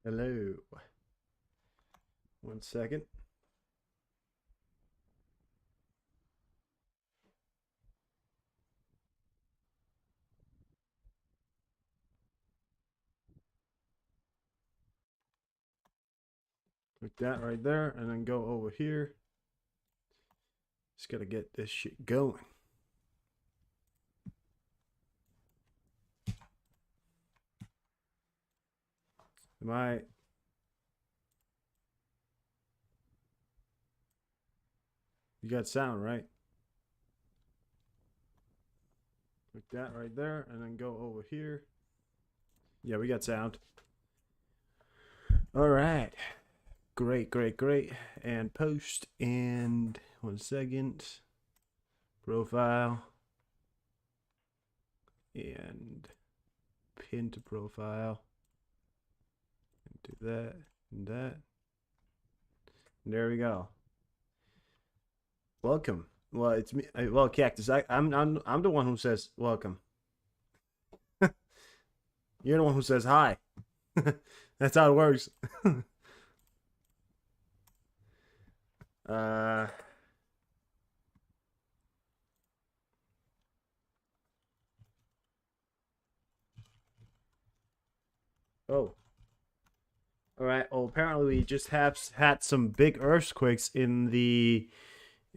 Hello. 1 second. Like that right there, and then go over here. Just gotta get this shit going. Am I? You got sound, right? Like that right there, and then go over here. Yeah, we got sound. All right. Great, great, great. And post, and 1 second. Profile. And pin to profile. And do that, and that. And there we go. Welcome. Well, it's me. Well, Cactus. I'm the one who says welcome. You're the one who says hi. That's how it works. uh. Oh. All right. Well, apparently we just have had some big earthquakes in the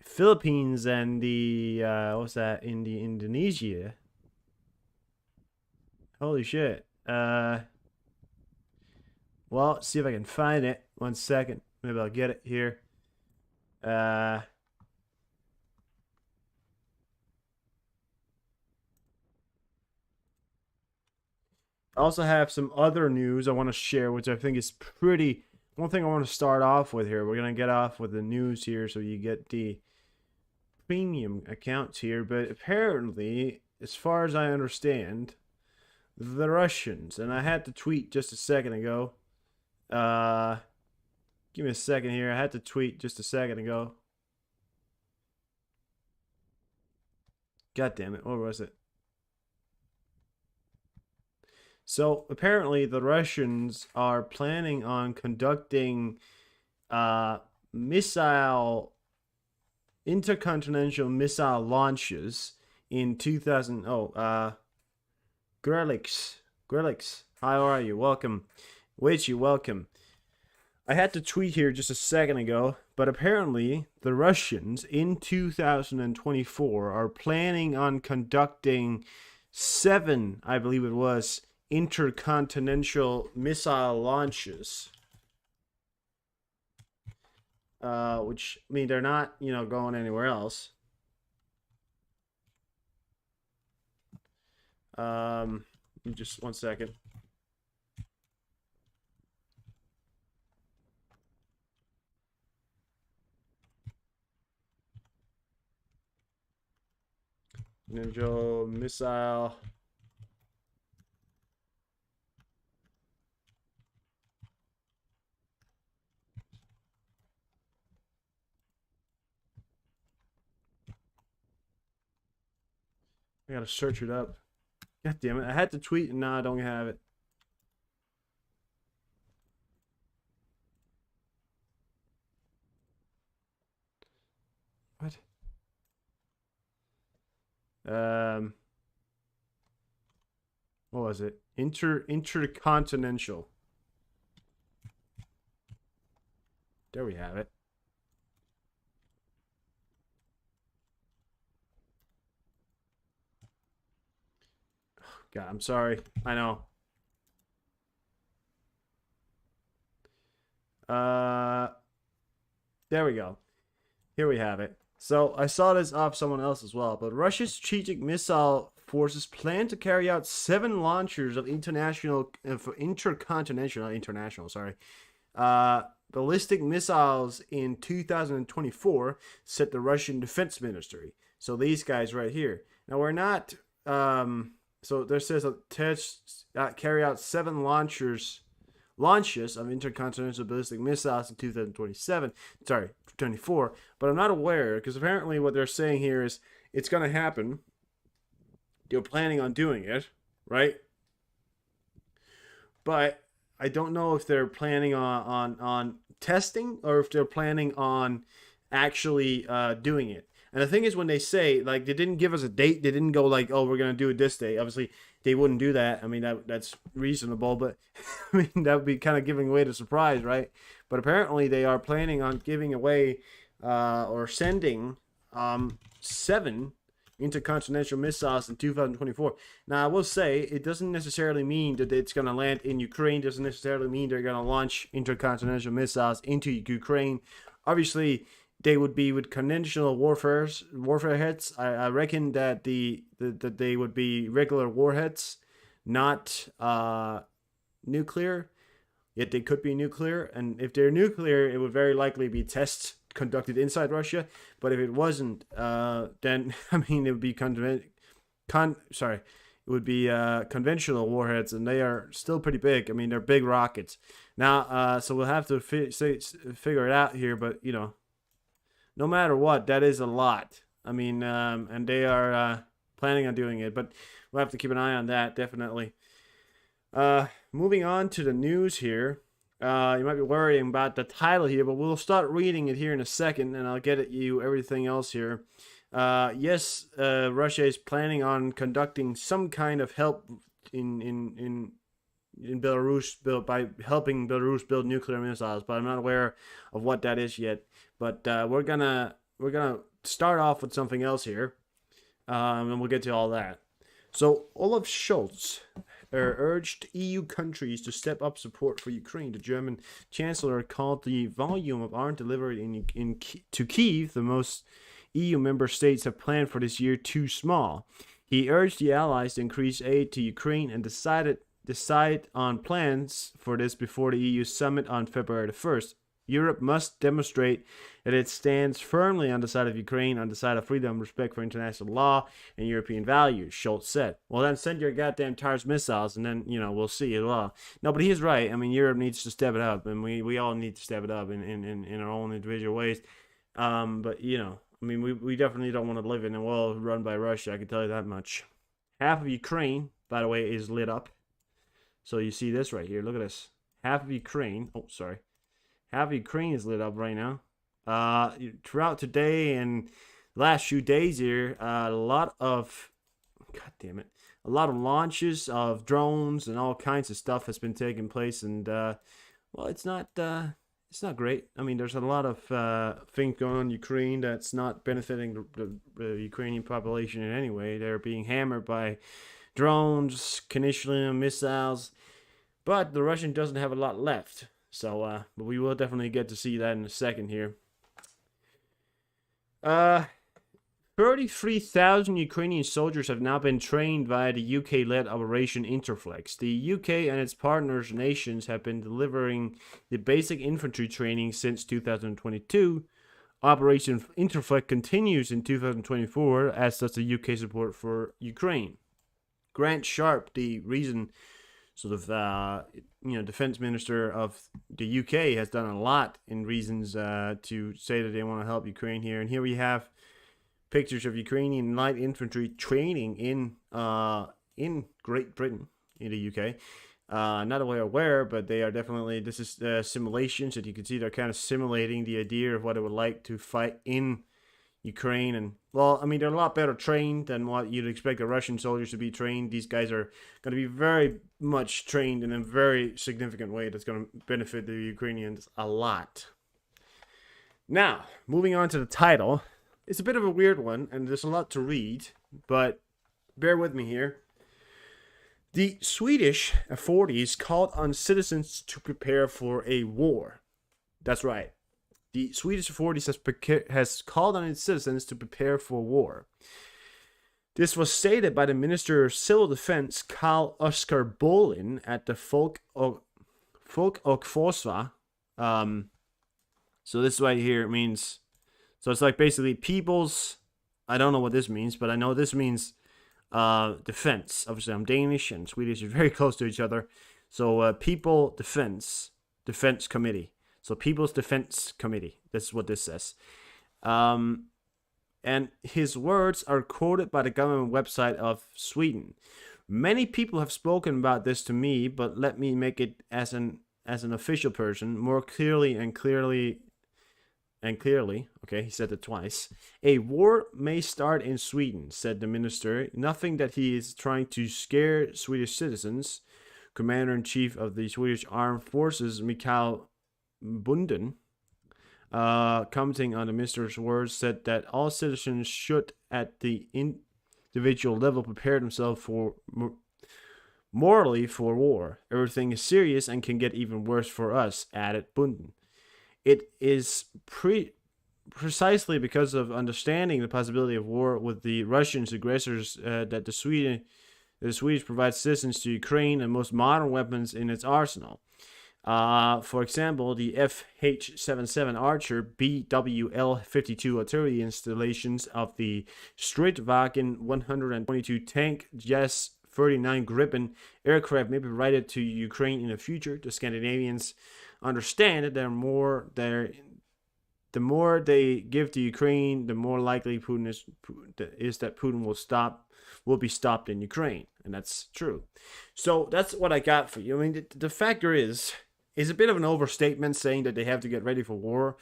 Philippines and the what's that, in the Indonesia. Holy shit. Well, see if I can find it. 1 second. Maybe I'll get it here. I also have some other news I want to share, which I think is pretty. One thing I want to start off with here. We're gonna get off with the news here, so you get the premium accounts here. But apparently, as far as I understand, the Russians, and I had to tweet just a second ago. Give me a second here. I had to tweet just a second ago. God damn it. What was it? So apparently the Russians are planning on conducting missile intercontinental missile launches in 2000. Grelix, how are you? Welcome. Weichi, welcome. I had to tweet here just a second ago, but apparently the Russians in 2024 are planning on conducting 7, I believe it was, intercontinental missile launches. Which, I mean, they're not, going anywhere else. Just 1 second. Ninja missile. I gotta search it up. God damn it. I had to tweet and now I don't have it. What? What was it? Intercontinental. There we have it. God, I'm sorry. I know. There we go. Here we have it. So I saw this off someone else as well, but Russia's strategic missile forces plan to carry out 7 launchers of intercontinental, not international, sorry, ballistic missiles in 2024, said the Russian Defense Ministry. So these guys right here. Now we're not. So there says a test carry out 7 launches of intercontinental ballistic missiles in 2027. Sorry, 24. But I'm not aware, because apparently what they're saying here is it's going to happen. They're planning on doing it, right? But I don't know if they're planning on testing or if they're planning on actually doing it. And the thing is, when they say, like, they didn't give us a date, they didn't go like, oh, we're gonna do it this day. Obviously, they wouldn't do that. I mean, that's reasonable, but I mean that would be kind of giving away the surprise, right? But apparently, they are planning on giving away or sending 7 intercontinental missiles in 2024. Now, I will say it doesn't necessarily mean that it's going to land in Ukraine. Doesn't necessarily mean they're going to launch intercontinental missiles into Ukraine. Obviously, they would be with conventional warfare heads. I reckon that that they would be regular warheads, not nuclear. Yet they could be nuclear, and if they're nuclear, it would very likely be tests conducted inside Russia. But if it wasn't, then I mean it would be it would be conventional warheads, and they are still pretty big. I mean they're big rockets. Now, so we'll have to figure it out here. But you know, no matter what, that is a lot. I mean, and they are planning on doing it, but we'll have to keep an eye on that definitely. Moving on to the news here. You might be worrying about the title here, but we'll start reading it here in a second, and I'll get at you everything else here. Yes, Russia is planning on conducting some kind of help in Belarus by helping Belarus build nuclear missiles, but I'm not aware of what that is yet. But we're gonna start off with something else here, and we'll get to all that. So Olaf Scholz urged EU countries to step up support for Ukraine. The German Chancellor called the volume of arms delivered to Kyiv, the most EU member states have planned for this year, too small. He urged the allies to increase aid to Ukraine and decide on plans for this before the EU summit on February the 1st. Europe must demonstrate that it stands firmly on the side of Ukraine, on the side of freedom, respect for international law, and European values, Scholz said. Well, then send your goddamn TARS missiles, and then, you know, we'll see as well. No, but he's right. I mean, Europe needs to step it up, and we all need to step it up in our own individual ways. But, you know, I mean, we definitely don't want to live in a world run by Russia, I can tell you that much. Half of Ukraine, by the way, is lit up. So you see this right here. Look at this. Half of Ukraine. Oh, sorry. Half of Ukraine is lit up right now. Throughout today and the last few days here, a lot of launches of drones and all kinds of stuff has been taking place, and well, it's not great. I mean, there's a lot of things going on in Ukraine that's not benefiting the Ukrainian population in any way. They're being hammered by drones, conventional missiles, but the Russian doesn't have a lot left. So, but we will definitely get to see that in a second here. 33,000 Ukrainian soldiers have now been trained via the UK-led Operation Interflex. The UK and its partners nations have been delivering the basic infantry training since 2022. Operation Interflex continues in 2024, as does the UK support for Ukraine. Grant Sharp, the recent sort of defense minister of the UK, has done a lot in reasons to say that they want to help Ukraine here. And here we have pictures of Ukrainian light infantry training in Great Britain, in the UK. Not aware where, but they are definitely, this is simulations that you can see they're kind of simulating the idea of what it would like to fight in Ukraine. And well, I mean, they're a lot better trained than what you'd expect the Russian soldiers to be trained. These guys are going to be very much trained in a very significant way that's going to benefit the Ukrainians a lot. Now, moving on to the title. It's a bit of a weird one, and there's a lot to read, but bear with me here. The Swedish authorities called on citizens to prepare for a war. That's right. The Swedish authorities has called on its citizens to prepare for war. This was stated by the Minister of Civil Defense, Carl Oskar Bolin, at the Folk och Försvar. So this right here means, so it's like basically people's, I don't know what this means, but I know this means defense. Obviously, I'm Danish and Swedish are very close to each other. So People Defense Committee. So People's Defense Committee. That's what this says. And his words are quoted by the government website of Sweden. Many people have spoken about this to me, but let me make it as an official person more clearly and clearly and clearly. Okay, he said it twice. A war may start in Sweden, said the minister. Nothing that he is trying to scare Swedish citizens. Commander-in-Chief of the Swedish Armed Forces, Mikael Bunden, commenting on the minister's words, said that all citizens should, at the individual level, prepare themselves for morally for war. Everything is serious and can get even worse for us, added Bunden. It is precisely because of understanding the possibility of war with the Russian aggressors that the Swedish provides assistance to Ukraine and most modern weapons in its arsenal. For example, the FH-77 Archer BWL-52 artillery installations of the Stridsvagn 122 tank JAS-39 Gripen aircraft may be provided to Ukraine in the future. The Scandinavians understand that the more they give to Ukraine, the more likely Putin is that Putin will be stopped in Ukraine, and that's true. So that's what I got for you. I mean, the factor is a bit of an overstatement saying that they have to get ready for war.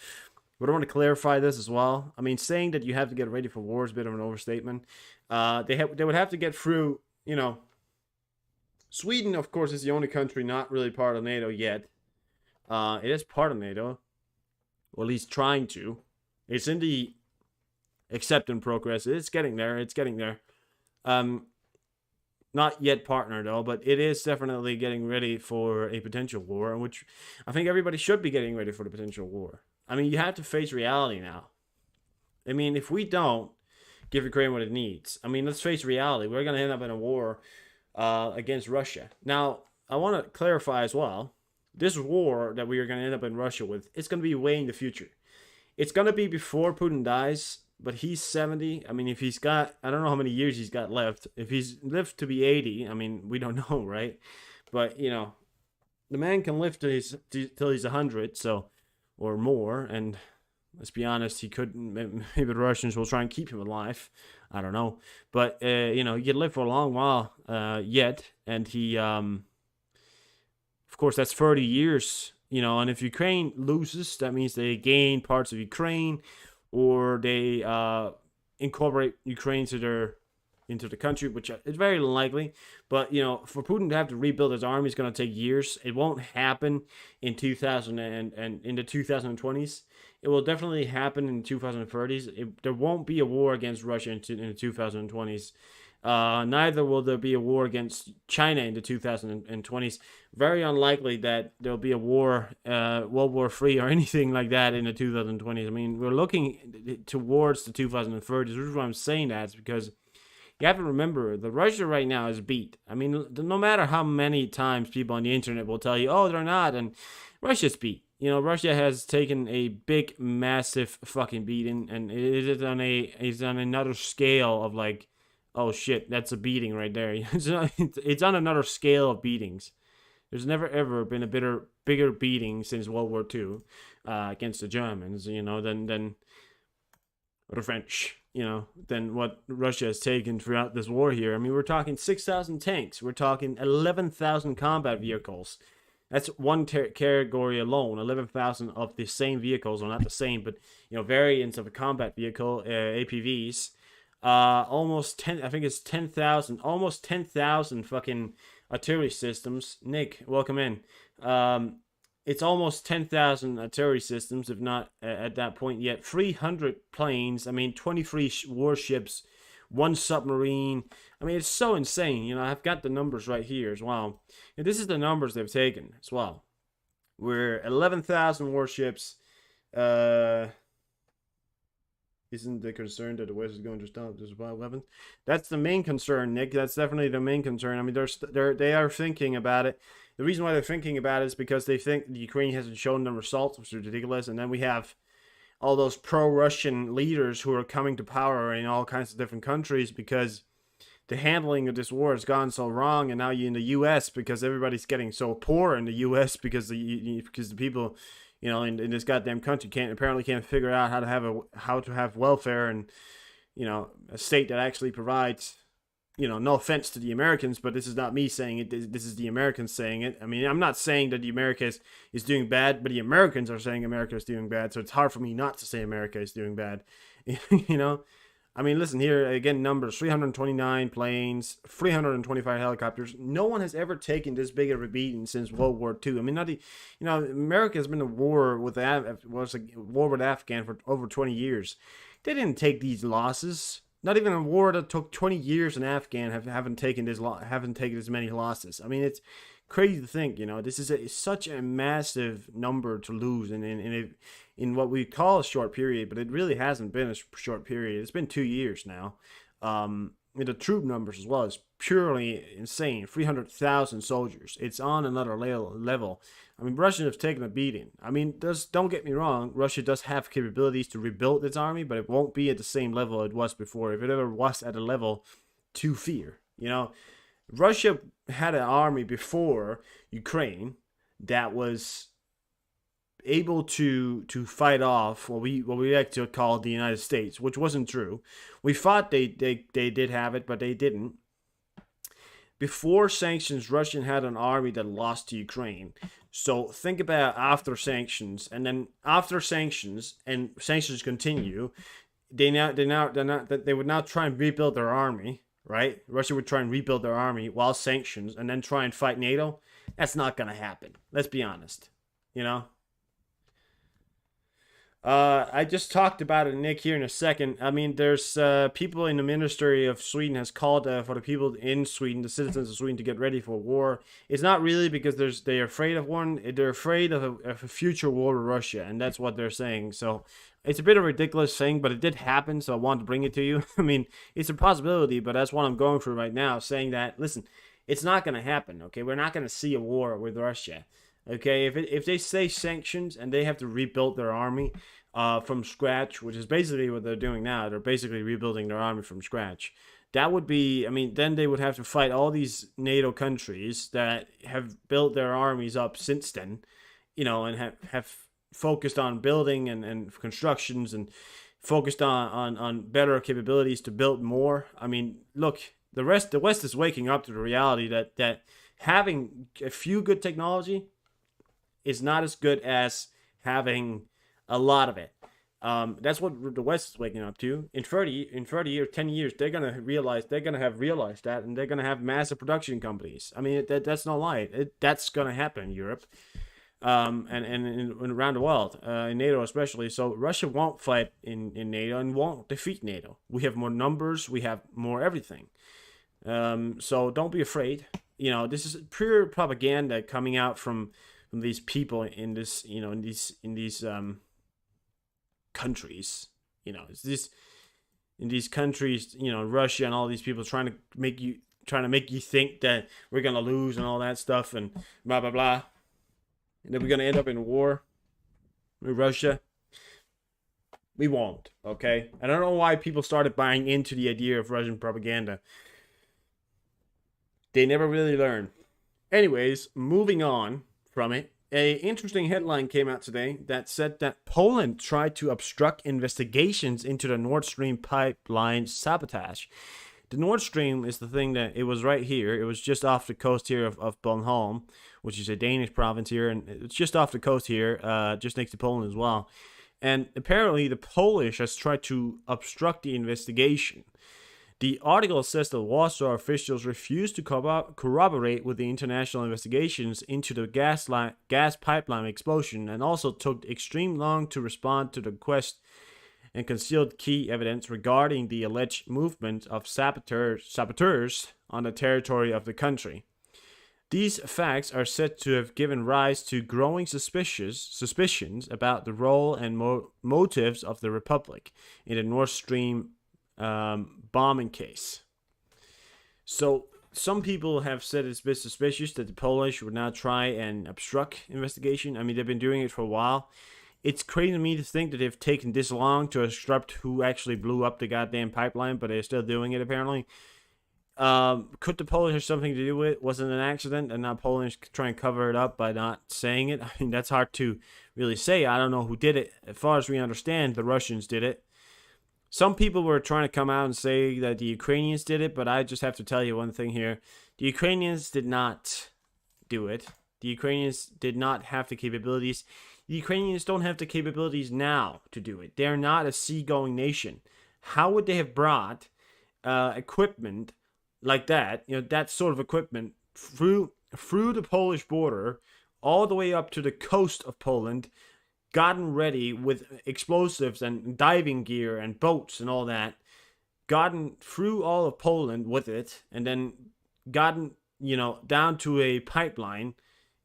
But I want to clarify this as well. I mean, saying that you have to get ready for war is a bit of an overstatement. They would have to get through, Sweden, of course, is the only country not really part of NATO yet. It is part of NATO, or at least trying to. It's in the acceptance progress. It's getting there. Not yet partner though, but it is definitely getting ready for a potential war, which I think everybody should be getting ready for the potential war. I mean, you have to face reality now. I mean, if we don't give Ukraine what it needs, I mean, let's face reality. We're going to end up in a war against Russia. Now, I want to clarify as well. This war that we are going to end up in Russia with, it's going to be way in the future. It's going to be before Putin dies, but he's 70. I mean, if he's got, I don't know how many years he's got left. If he's lived to be 80, I mean, we don't know, right? But, the man can live till he's 100, so, or more. And let's be honest, he couldn't, maybe the Russians will try and keep him alive. I don't know. But, he could live for a long while yet. And he, of course, that's 30 years, and if Ukraine loses, that means they gain parts of Ukraine, or they incorporate Ukraine into the country, which is very unlikely. But for Putin to have to rebuild his army is going to take years. It won't happen in 2000 and in the 2020s. It will definitely happen in the 2030s. There won't be a war against Russia in the 2020s. Neither will there be a war against China in the 2020s. Very unlikely that there'll be a war, World War III or anything like that in the 2020s. I mean, we're looking towards the 2030s. The reason why I'm saying that is because you have to remember, the Russia right now is beat. I mean, no matter how many times people on the internet will tell you, oh, they're not, and Russia's beat. Russia has taken a big, massive fucking beating, and it is on another scale of like, oh shit, that's a beating right there. It's on another scale of beatings. There's never ever been a bigger beating since World War II against the Germans, than the French, than what Russia has taken throughout this war here. I mean, we're talking 6,000 tanks. We're talking 11,000 combat vehicles. That's one category alone. 11,000 of the same vehicles, or not the same, but variants of a combat vehicle, APVs. Almost 10. I think it's 10,000. Almost 10,000 fucking artillery systems. Nick, welcome in. It's almost 10,000 artillery systems, if not at that point yet. 300 planes. I mean, 23 warships, one submarine. I mean, it's so insane. I've got the numbers right here as well. And this is the numbers they've taken as well. We're 11,000 warships. Isn't the concern that the West is going to stop this weapons? That's the main concern, Nick. That's definitely the main concern. I mean, they are thinking about it. The reason why they're thinking about it is because they think the Ukraine hasn't shown them results, which is ridiculous. And then we have all those pro-Russian leaders who are coming to power in all kinds of different countries because the handling of this war has gone so wrong. And now you're in the U.S. because everybody's getting so poor in the U.S. because the people, in this goddamn country can't figure out how to have welfare and, a state that actually provides, no offense to the Americans, but this is not me saying it. This is the Americans saying it. I mean, I'm not saying that the America is doing bad, but the Americans are saying America is doing bad. So it's hard for me not to say America is doing bad. you know, I mean, listen here again. Numbers: 329 planes, 325 helicopters. No one has ever taken this big of a beating since World War II. I mean, America has been a war with Afghan for over 20 years. They didn't take these losses. Not even a war that took 20 years in Afghan haven't taken as many losses. I mean, it's crazy to think. This is such a massive number to lose in what we call a short period, but it really hasn't been a short period. It's been 2 years now. The troop numbers as well is purely insane. 300,000 soldiers. It's on another level. I mean, Russia have taken a beating. I mean, don't get me wrong. Russia does have capabilities to rebuild its army, but it won't be at the same level it was before. If it ever was at a level to fear, Russia had an army before Ukraine that was able to fight off what we like to call the United States, which wasn't true. We thought they did have it, but they didn't. Before sanctions, Russia had an army that lost to Ukraine. So think about after sanctions, and then after sanctions, and sanctions continue, they would now try and rebuild their army, right? Russia would try and rebuild their army while sanctions, and then try and fight NATO. That's not gonna happen. Let's be honest. I just talked about it, Nick, here in a second. I mean, there's people in the Ministry of Sweden has called for the people in Sweden, the citizens of Sweden, to get ready for war. It's not really because they're afraid of one. They're afraid of a future war with Russia, and that's what they're saying. So it's a bit of a ridiculous thing, but it did happen, so I wanted to bring it to you. I mean, it's a possibility, but that's what I'm going through right now, saying that, listen, it's not going to happen, okay? We're not going to see a war with Russia. Okay, if they say sanctions and they have to rebuild their army from scratch, which is basically what they're doing now, they're basically rebuilding their army from scratch. That would be, I mean, then they would have to fight all these NATO countries that have built their armies up since then, and have focused on building and constructions and focused on better capabilities to build more. I mean, look, the West is waking up to the reality that having a few good technology is not as good as having a lot of it. That's what the West is waking up to. In 30 years, 10 years, they're going to have realized that, and they're going to have massive production companies. I mean, that's no lie. That's going to happen in Europe, and around the world, in NATO especially. So Russia won't fight in NATO and won't defeat NATO. We have more numbers. We have more everything. So don't be afraid. This is pure propaganda coming out from these people in this, in these countries. It's this in these countries, Russia and all these people trying to make you think that we're gonna lose and all that stuff and blah blah blah, and that we're gonna end up in war with Russia. We won't. Okay, I don't know why people started buying into the idea of Russian propaganda. They never really learn. Anyways, moving on from it, an interesting headline came out today that said that Poland tried to obstruct investigations into the Nord Stream pipeline sabotage. The Nord Stream is the thing that it was right here. It was just off the coast here of Bornholm, which is a Danish province here, and it's just off the coast here, just next to Poland as well. And apparently the Polish has tried to obstruct the investigation. The article says that Warsaw officials refused to corroborate with the international investigations into the gas pipeline explosion, and also took extreme long to respond to the request and concealed key evidence regarding the alleged movement of saboteurs on the territory of the country. These facts are said to have given rise to growing suspicions about the role and motives of the Republic in the Nord Stream bombing case. So some people have said it's a bit suspicious that the Polish would now try and obstruct investigation. I mean, they've been doing it for a while. It's crazy to me to think that they've taken this long to obstruct who actually blew up the goddamn pipeline, but they're still doing it apparently. Could the Polish have something to do with it? Was it an accident and now Polish try and cover it up by not saying it? I mean, that's hard to really say. I don't know who did it. As far as we understand, the Russians did it. Some people were trying to come out and say that the Ukrainians did it, but I just have to tell you one thing here. The Ukrainians did not do it. The Ukrainians did not have the capabilities. The Ukrainians don't have the capabilities now to do it. They're not a seagoing nation. How would they have brought equipment like that, that sort of equipment through the Polish border all the way up to the coast of Poland, gotten ready with explosives and diving gear and boats and all that, gotten through all of Poland with it, and then gotten, down to a pipeline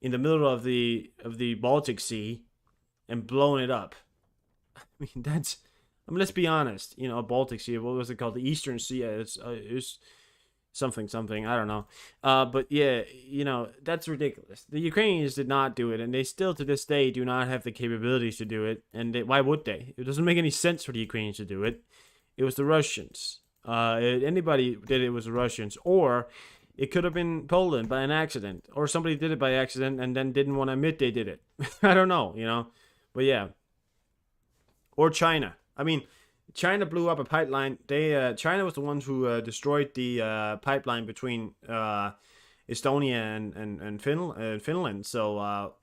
in the middle of the Baltic Sea and blown it up. I mean, let's be honest. Baltic Sea. What was it called? The Eastern Sea. It's something. I don't know. But yeah, that's ridiculous. The Ukrainians did not do it, and they still to this day do not have the capabilities to do it. And why would they? It doesn't make any sense for the Ukrainians to do it. It was the Russians. Anybody did it was the Russians, or it could have been Poland by an accident, or somebody did it by accident and then didn't want to admit they did it. I don't know. But yeah, or China. I mean, China blew up a pipeline. China was the ones who destroyed the pipeline between Estonia and Finland. So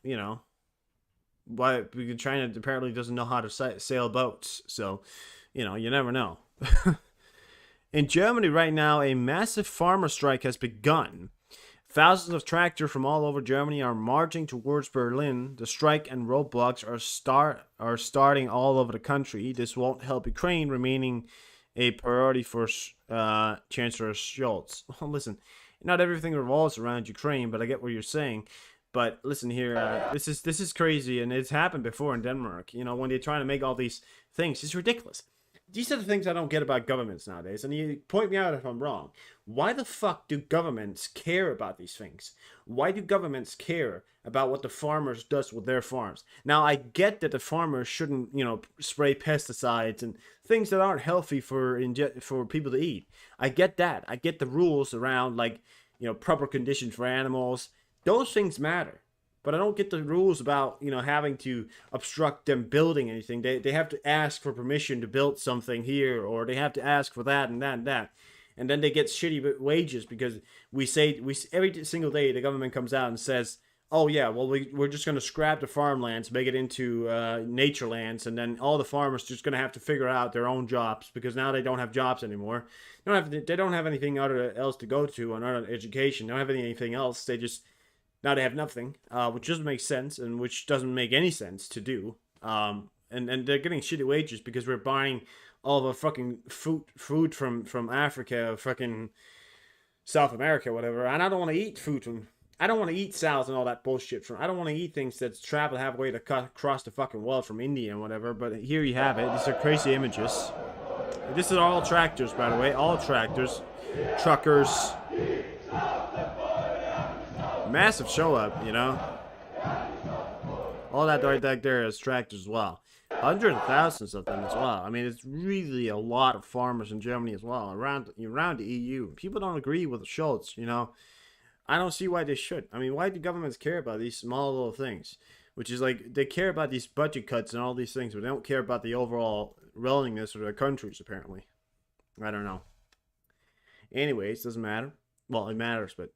why? Because China apparently doesn't know how to sail boats. So you never know. In Germany right now, a massive farmer strike has begun. Thousands of tractors from all over Germany are marching towards Berlin. The strike and roadblocks are starting all over the country. This won't help Ukraine, remaining a priority for Chancellor Scholz. Well, listen, not everything revolves around Ukraine, but I get what you're saying. But listen here, this is crazy, and it's happened before in Denmark. When they're trying to make all these things, it's ridiculous. These are the things I don't get about governments nowadays, and you point me out if I'm wrong. Why the fuck do governments care about these things? Why do governments care about what the farmers does with their farms? Now, I get that the farmers shouldn't, spray pesticides and things that aren't healthy for people to eat. I get that. I get the rules around, proper conditions for animals. Those things matter. But I don't get the rules about, having to obstruct them building anything. They have to ask for permission to build something here, or they have to ask for that and that and that. And then they get shitty wages because we every single day the government comes out and says, oh yeah, well we're just going to scrap the farmlands, make it into nature lands, and then all the farmers just going to have to figure out their own jobs because now they don't have jobs anymore. They don't have anything else to go to, or other education. They don't have anything else. Now they have nothing, which doesn't make sense, and which doesn't make any sense to do. And they're getting shitty wages because we're buying all of our fucking food from Africa, fucking South America, whatever. And I don't want to eat food from. I don't want to eat salads and all that bullshit from. I don't want to eat things that travel halfway to across the fucking world from India and whatever. But here you have it. These are crazy images. This is all tractors, by the way. All tractors, truckers. Massive show up, all that right back there is tractors as well. Hundreds of thousands of them as well. I mean, it's really a lot of farmers in Germany as well, around the EU. People don't agree with Schultz, I don't see why they should. I mean, why do governments care about these small little things? Which is they care about these budget cuts and all these things, but they don't care about the overall willingness of their countries, apparently. I don't know. Anyways, doesn't matter. Well, it matters, but,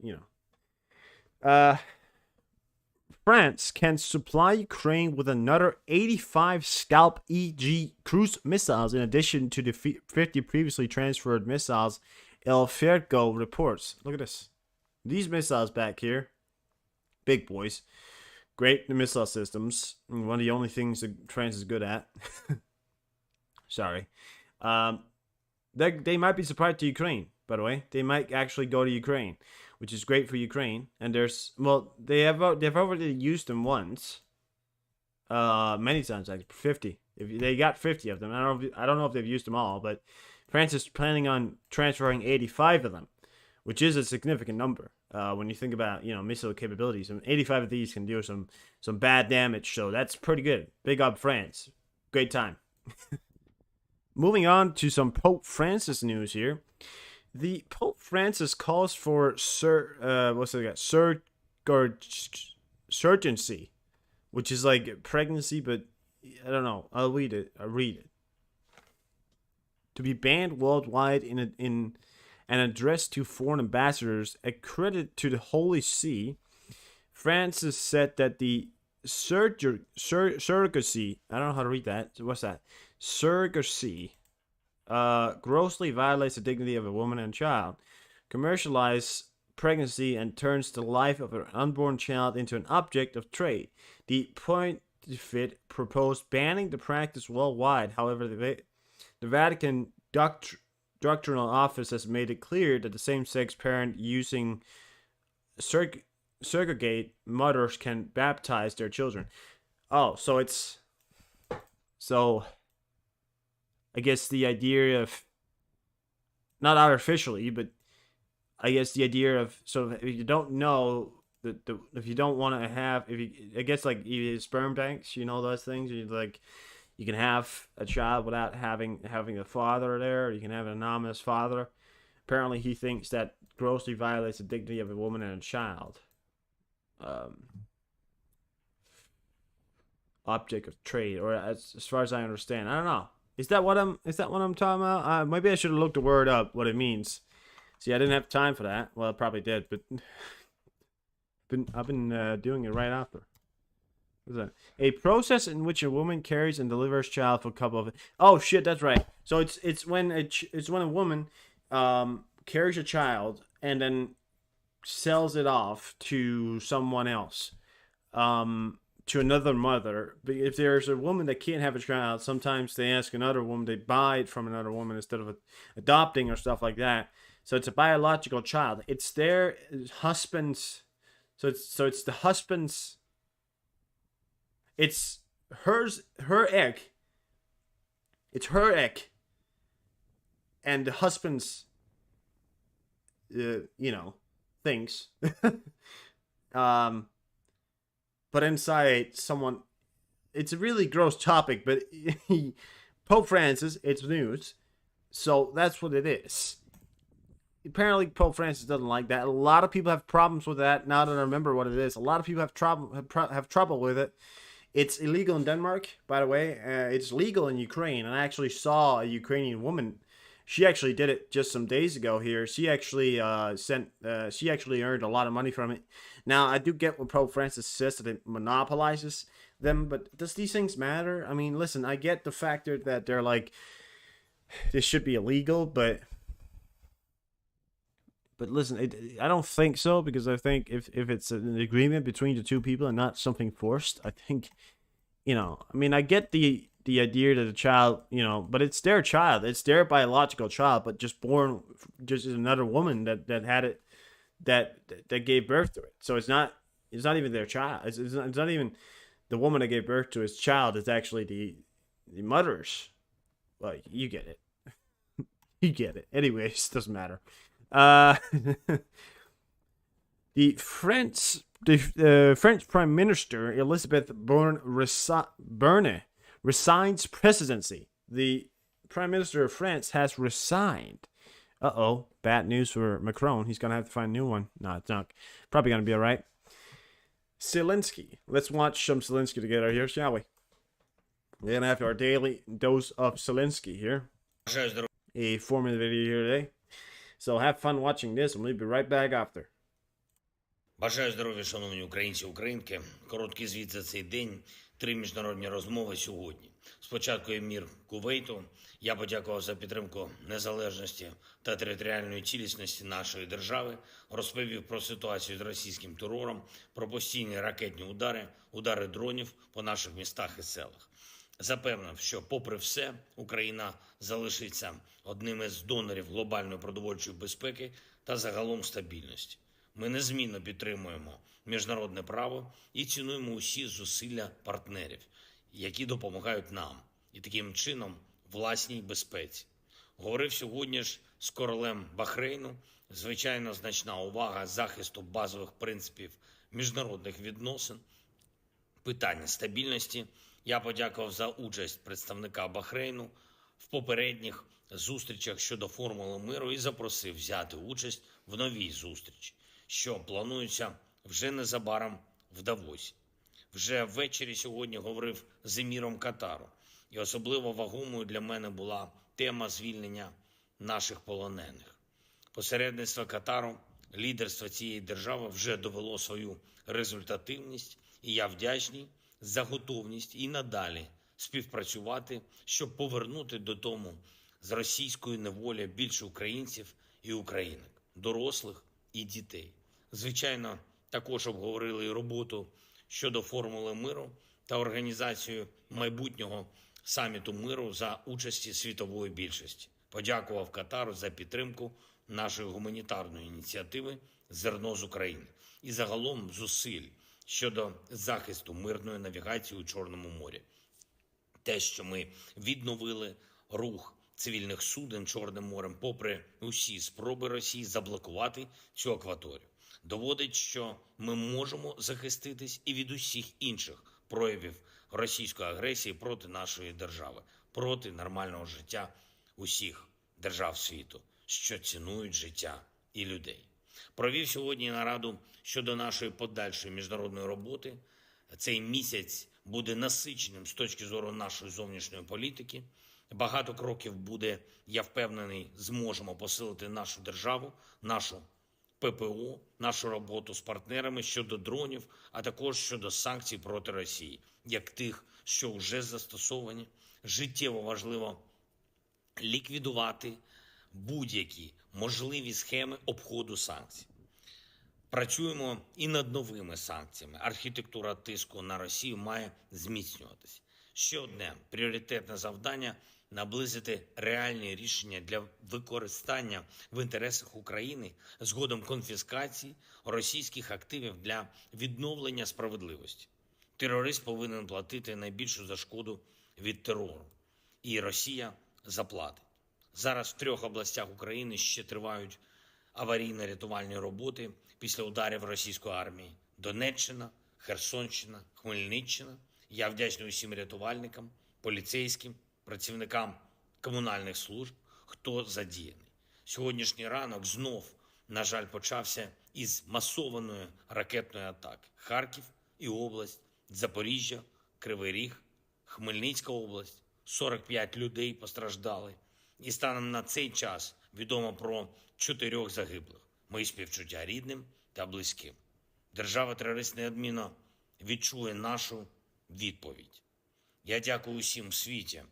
France can supply Ukraine with another 85 Scalp EG cruise missiles in addition to the 50 previously transferred missiles, El Fergo reports. Look at this. These missiles back here, big boys. Great missile systems. One of the only things that France is good at. Sorry. They might be supplied to Ukraine, by the way. They might actually go to Ukraine, which is great for Ukraine. And they've already used them once, many times, like 50. If they got 50 of them, I don't know if they've used them all, but France is planning on transferring 85 of them, which is a significant number when you think about missile capabilities. And 85 of these can do some bad damage, so that's pretty good. Big up France, great time. Moving on to some Pope Francis news here. The Pope Francis calls for surrogacy, which is like pregnancy, but I don't know. I'll read it. to be banned worldwide in an address to foreign ambassadors accredited to the Holy See. Francis said that the surrogacy, I don't know how to read that. What's that? Surrogacy grossly violates the dignity of a woman and child, commercialize pregnancy, and turns the life of an unborn child into an object of trade. The pontificate proposed banning the practice worldwide. However, the Vatican doctrinal office has made it clear that the same-sex parent using surrogate mothers can baptize their children. Oh, so I guess the idea of, not artificially, but I guess the idea of, so if you don't know, if you don't want to have, I guess like sperm banks, those things, you can have a child without having a father there, or you can have an anonymous father. Apparently he thinks that grossly violates the dignity of a woman and a child. Object of trade, or as far as I understand, I don't know. Is that what I'm talking about? Maybe I should have looked the word up, what it means. See, I didn't have time for that. Well, I probably did, but I've been doing it right after. What's that? A process in which a woman carries and delivers child for a couple of. Oh shit, that's right. So it's when a woman carries a child and then sells it off to someone else. To another mother. But if there's a woman that can't have a child, sometimes they ask another woman, they buy it from another woman instead of adopting or stuff like that. So it's a biological child. It's their husband's. So it's the husband's. It's her egg. It's her egg. And the husband's, things. But inside someone, it's a really gross topic, but Pope Francis, it's news, so that's what it is. Apparently Pope Francis doesn't like that. A lot of people have problems with that. Now that I remember what it is, a lot of people have trouble with it. It's illegal in Denmark, by the way. It's legal in Ukraine, and I actually saw a Ukrainian woman. She actually did it just some days ago here. She actually she actually earned a lot of money from it. Now, I do get what Pope Francis says, that it monopolizes them, but does these things matter? I mean, listen, I get the factor that they're like, this should be illegal, but listen, I don't think so, because I think if it's an agreement between the two people and not something forced, I think, I mean, I get the idea that the child, but it's their child, it's their biological child, but just born, just another woman that had it, that gave birth to it. So it's not even their child. It's not even the woman that gave birth to his child. It's actually the mother's. Well, you get it. You get it. Anyways, doesn't matter. The French Prime Minister Elizabeth Borne resigns presidency. The Prime Minister of France has resigned. Uh-oh, bad news for Macron. He's going to have to find a new one. No, it's not. Probably going to be all right. Zelensky. Let's watch some Zelensky together here, shall we? We're going to have our daily dose of Zelensky here. A 4-minute video here today. So have fun watching this, and we'll be right back after. Бажаю здоров'я, шановні українці, українки. Короткий звіт за цей день. 3 міжнародні розмови сьогодні. Спочатку емір Кувейту. Я подякував за підтримку незалежності та територіальної цілісності нашої держави. Розповів про ситуацію з російським терором, про постійні ракетні удари дронів по наших містах і селах. Запевнив, що попри все, Україна залишиться одним із донорів глобальної продовольчої безпеки та загалом стабільності. Ми незмінно підтримуємо міжнародне право і цінуємо усі зусилля партнерів, які допомагають нам, і таким чином власній безпеці. Говорив сьогодні ж з королем Бахрейну. Звичайно, значна увага захисту базових принципів міжнародних відносин, питання стабільності. Я подякував за участь представника Бахрейну в попередніх зустрічах щодо формули миру і запросив взяти участь в новій зустрічі, що планується вже незабаром в Давосі. Вже ввечері сьогодні говорив з еміром Катару. І особливо вагомою для мене була тема звільнення наших полонених. Посередництво Катару, лідерство цієї держави вже довело свою результативність, і я вдячний за готовність і надалі співпрацювати, щоб повернути додому з російської неволі більше українців і українок, дорослих і дітей. Звичайно, також обговорили і роботу щодо формули миру та організацію майбутнього саміту миру за участі світової більшості. Подякував Катару за підтримку нашої гуманітарної ініціативи «Зерно з України» і загалом зусиль щодо захисту мирної навігації у Чорному морі. Те, що ми відновили рух цивільних суден Чорним морем, попри усі спроби Росії заблокувати цю акваторію, доводить, що ми можемо захиститись і від усіх інших проявів російської агресії проти нашої держави, проти нормального життя усіх держав світу, що цінують життя і людей. Провів сьогодні нараду щодо нашої подальшої міжнародної роботи. Цей місяць буде насиченим з точки зору нашої зовнішньої політики. Багато кроків буде, я впевнений, зможемо посилити нашу державу, нашу ППО, нашу роботу з партнерами щодо дронів, а також щодо санкцій проти Росії, як тих, що вже застосовані. Життєво важливо ліквідувати будь-які можливі схеми обходу санкцій. Працюємо і над новими санкціями. Архітектура тиску на Росію має зміцнюватися. Ще одне пріоритетне завдання – наблизити реальні рішення для використання в інтересах України згодом конфіскації російських активів для відновлення справедливості. Терорист повинен платити найбільшу за шкоду від терору. І Росія заплатить. Зараз в 3 областях України ще тривають аварійно-рятувальні роботи після ударів російської армії. Донеччина, Херсонщина, Хмельниччина. Я вдячний усім рятувальникам, поліцейським, працівникам комунальних служб, хто задіяний. Сьогоднішній ранок знов, на жаль, почався із масованої ракетної атаки. Харків і область, Запоріжжя, Кривий Ріг, Хмельницька область. 45 людей постраждали. І станом на цей час відомо про 4 загиблих. Мої співчуття рідним та близьким. Держава-терорист неодмінно відчує нашу відповідь. Я дякую усім в світі,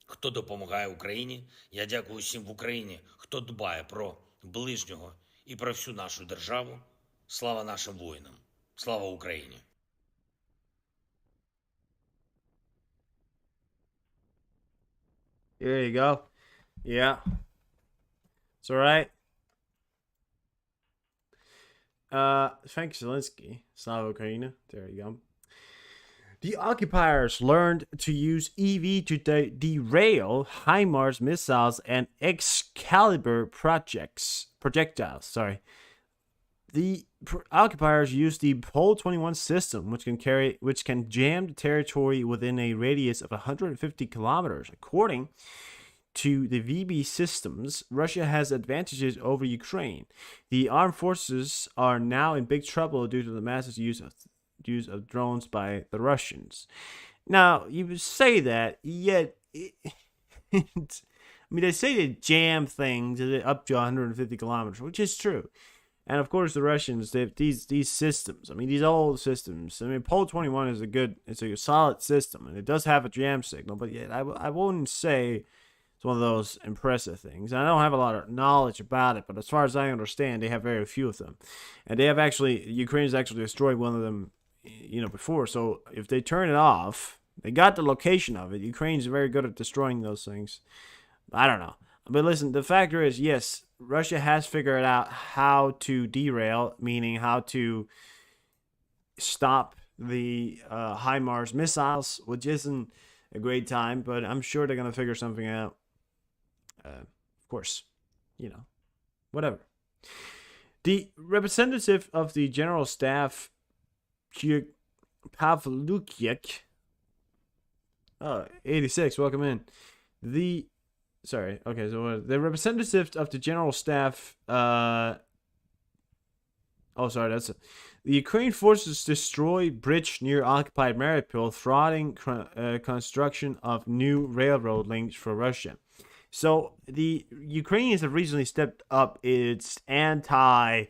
хто допомагає Україні. Я дякую усім в Україні, хто дбає про ближнього і про всю нашу державу. Слава нашим воїнам! Слава Україні! There you go. Yeah. It's all right. Thank Zelensky. Slava Ukraine. There you go. The occupiers learned to use EV to derail HIMARS missiles and Excalibur projectiles. Sorry. The occupiers used the Pole 21 system, which can jam the territory within a radius of 150 kilometers. According to the VB systems, Russia has advantages over Ukraine. The armed forces are now in big trouble due to the massive use of drones by the Russians. Now, you say that, yet I mean, they say they jam things up to 150 kilometers, which is true. And of course, the Russians, they have these systems. I mean, these old systems. I mean, Pole 21 is it's a solid system, and it does have a jam signal. But yet, I wouldn't say it's one of those impressive things. I don't have a lot of knowledge about it, but as far as I understand, they have very few of them, and they have Ukraine's actually destroyed one of them, before. So if they turn it off, they got the location of it. Ukraine's very good at destroying those things. I don't know. But listen, the factor is, yes, Russia has figured out how to derail, meaning how to stop the HIMARS missiles, which isn't a great time, but I'm sure they're going to figure something out. Of course, whatever. The representative of the General Staff, Pavlukiak, 86, welcome in. The representative of the General Staff, the Ukraine forces destroy bridge near occupied Mariupol, thwarting construction of new railroad links for Russia. So the Ukrainians have recently stepped up its anti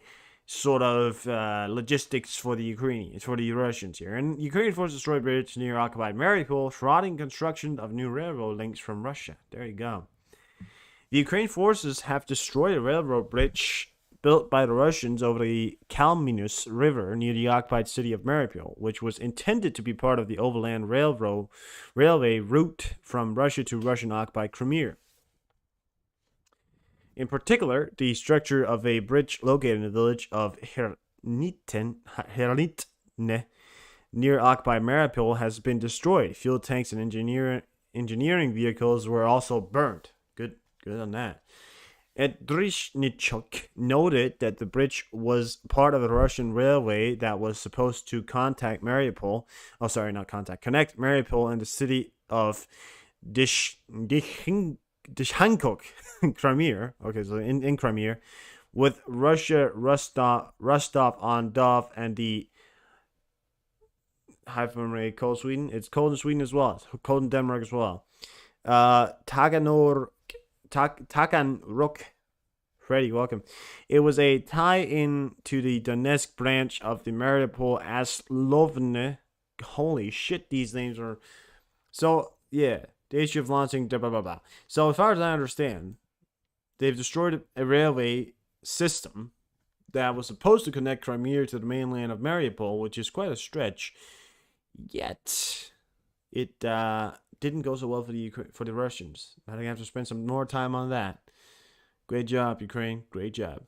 sort of logistics for the Ukrainians, for the Russians here. And Ukrainian forces destroyed bridge near occupied Mariupol, thwarting construction of new railroad links from Russia. There you go. The Ukrainian forces have destroyed a railroad bridge built by the Russians over the Kalminus River near the occupied city of Mariupol, which was intended to be part of the overland railway route from Russia to Russian-occupied Crimea. In particular, the structure of a bridge located in the village of Hernitne, near occupied Mariupol, has been destroyed. Fuel tanks and engineering vehicles were also burned. Good on that. Drishnichuk noted that the bridge was part of a Russian railway that was supposed to connect Mariupol and the city of Dishhankok, Crimea. Okay, so in Crimea, with Russia, Rostov-on-Don, and the cold Sweden. It's cold in Sweden as well. It's cold in Denmark as well. Taganrog. Freddy, welcome. It was a tie-in to the Donetsk branch of the Mariupol Aslovne. Holy shit, these names are... So, yeah. The issue of launching... Blah, blah, blah. So, as far as I understand, they've destroyed a railway system that was supposed to connect Crimea to the mainland of Mariupol, which is quite a stretch. Yet, it didn't go so well for the Russians. I think I have to spend some more time on that. Great job, Ukraine. Great job.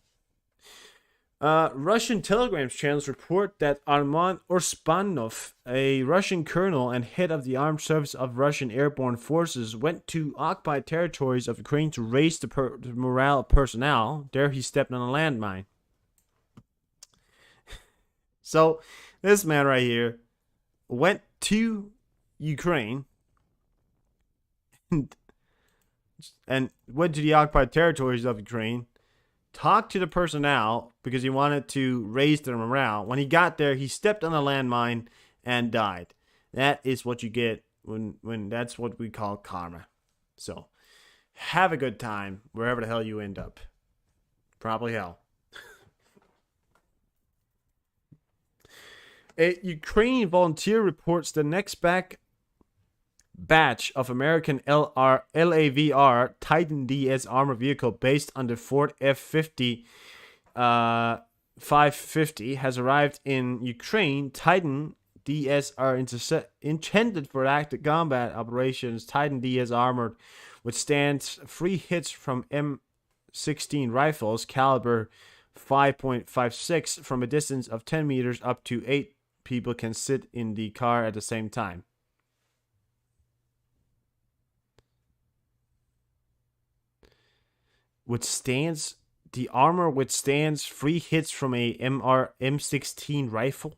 Russian Telegram channels report that Arman Urspanov, a Russian colonel and head of the armed service of Russian airborne forces, went to occupied territories of Ukraine to raise the morale of personnel. There he stepped on a landmine. So, this man right here went to Ukraine and went to the occupied territories of Ukraine, talked to the personnel because he wanted to raise their morale. When he got there, he stepped on a landmine and died. That is what you get when that's what we call karma. So, have a good time wherever the hell you end up. Probably hell. A Ukrainian volunteer reports the next batch of American LAVR Titan DS armor vehicle based on the Ford F-50 550 has arrived in Ukraine. Titan DS are intended for active combat operations. Titan DS armored withstands free hits from M16 rifles caliber 5.56 from a distance of 10 meters. Up to 8 people can sit in the car at the same time. The armor withstands free hits from a M16 rifle.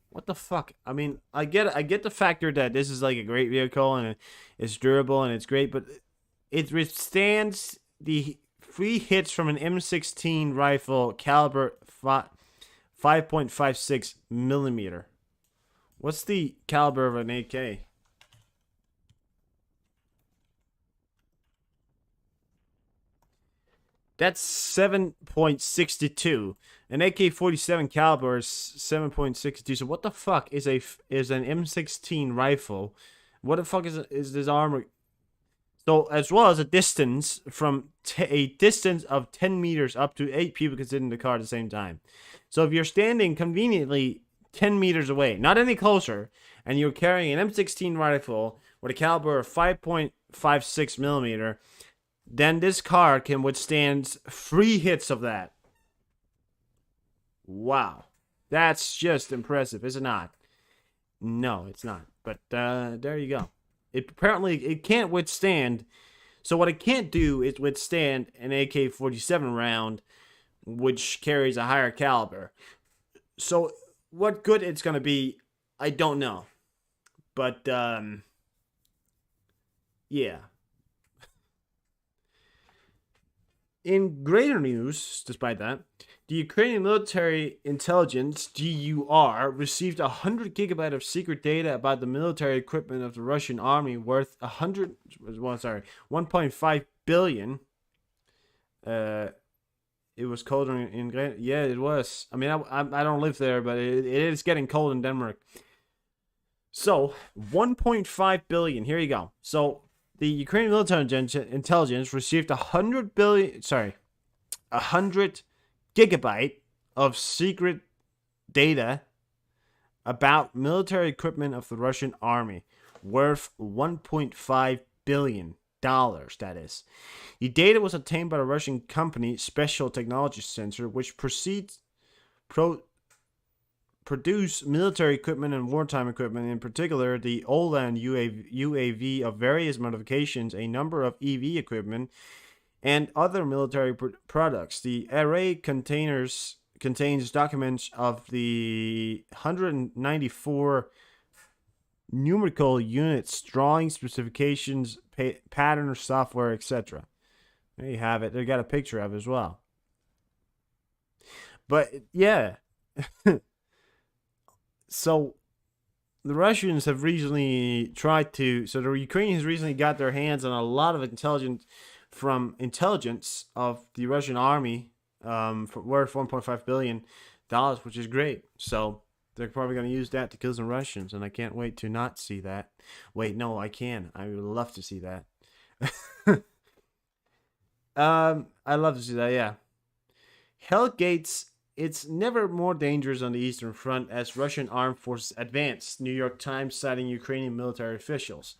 What the fuck? I mean, I get the factor that this is like a great vehicle and it's durable and it's great, but it withstands the free hits from an M16 rifle caliber 5.56 millimeter. What's the caliber of an AK? That's 7.62. An AK-47 caliber is 7.62. So what the fuck is an M16 rifle? What the fuck is this armor? So as well as a distance from a distance of 10 meters up to 8 people can sit in the car at the same time. So if you're standing conveniently 10 meters away, not any closer, and you're carrying an M16 rifle with a caliber of 5.56 millimeter, then this car can withstand free hits of that. Wow. That's just impressive, is it not? No, it's not. But there you go. It can't withstand. So what it can't do is withstand an AK-47 round, which carries a higher caliber. So what good it's going to be, I don't know. But, yeah. In greater news, despite that, the Ukrainian military intelligence (GUR) received 100 gigabyte of secret data about the military equipment of the Russian army, worth 1.5 billion. It was colder in yeah, it was. I mean, I don't live there, but it is getting cold in Denmark. So 1.5 billion. Here you go. So the Ukrainian military intelligence received 100 gigabyte of secret data about military equipment of the Russian army, worth 1.5 billion dollars. That is, the data was obtained by the Russian company Special Technology Center, which produce military equipment and wartime equipment, in particular the OLAN UAV of various modifications, a number of EV equipment, and other military products. The array contains documents of the 194 numerical units, drawings, specifications, pattern, software, etc. There you have it. They got a picture of it as well. But yeah. So the Russians have recently the Ukrainians recently got their hands on a lot of intelligence of the Russian army, worth $1.5 billion, which is great. So they're probably going to use that to kill some Russians, and I can't wait to not see that. Wait, no, I can. I would love to see that. I love to see that, yeah. Hellgates, it's never more dangerous on the Eastern Front as Russian armed forces advance, New York Times citing Ukrainian military officials.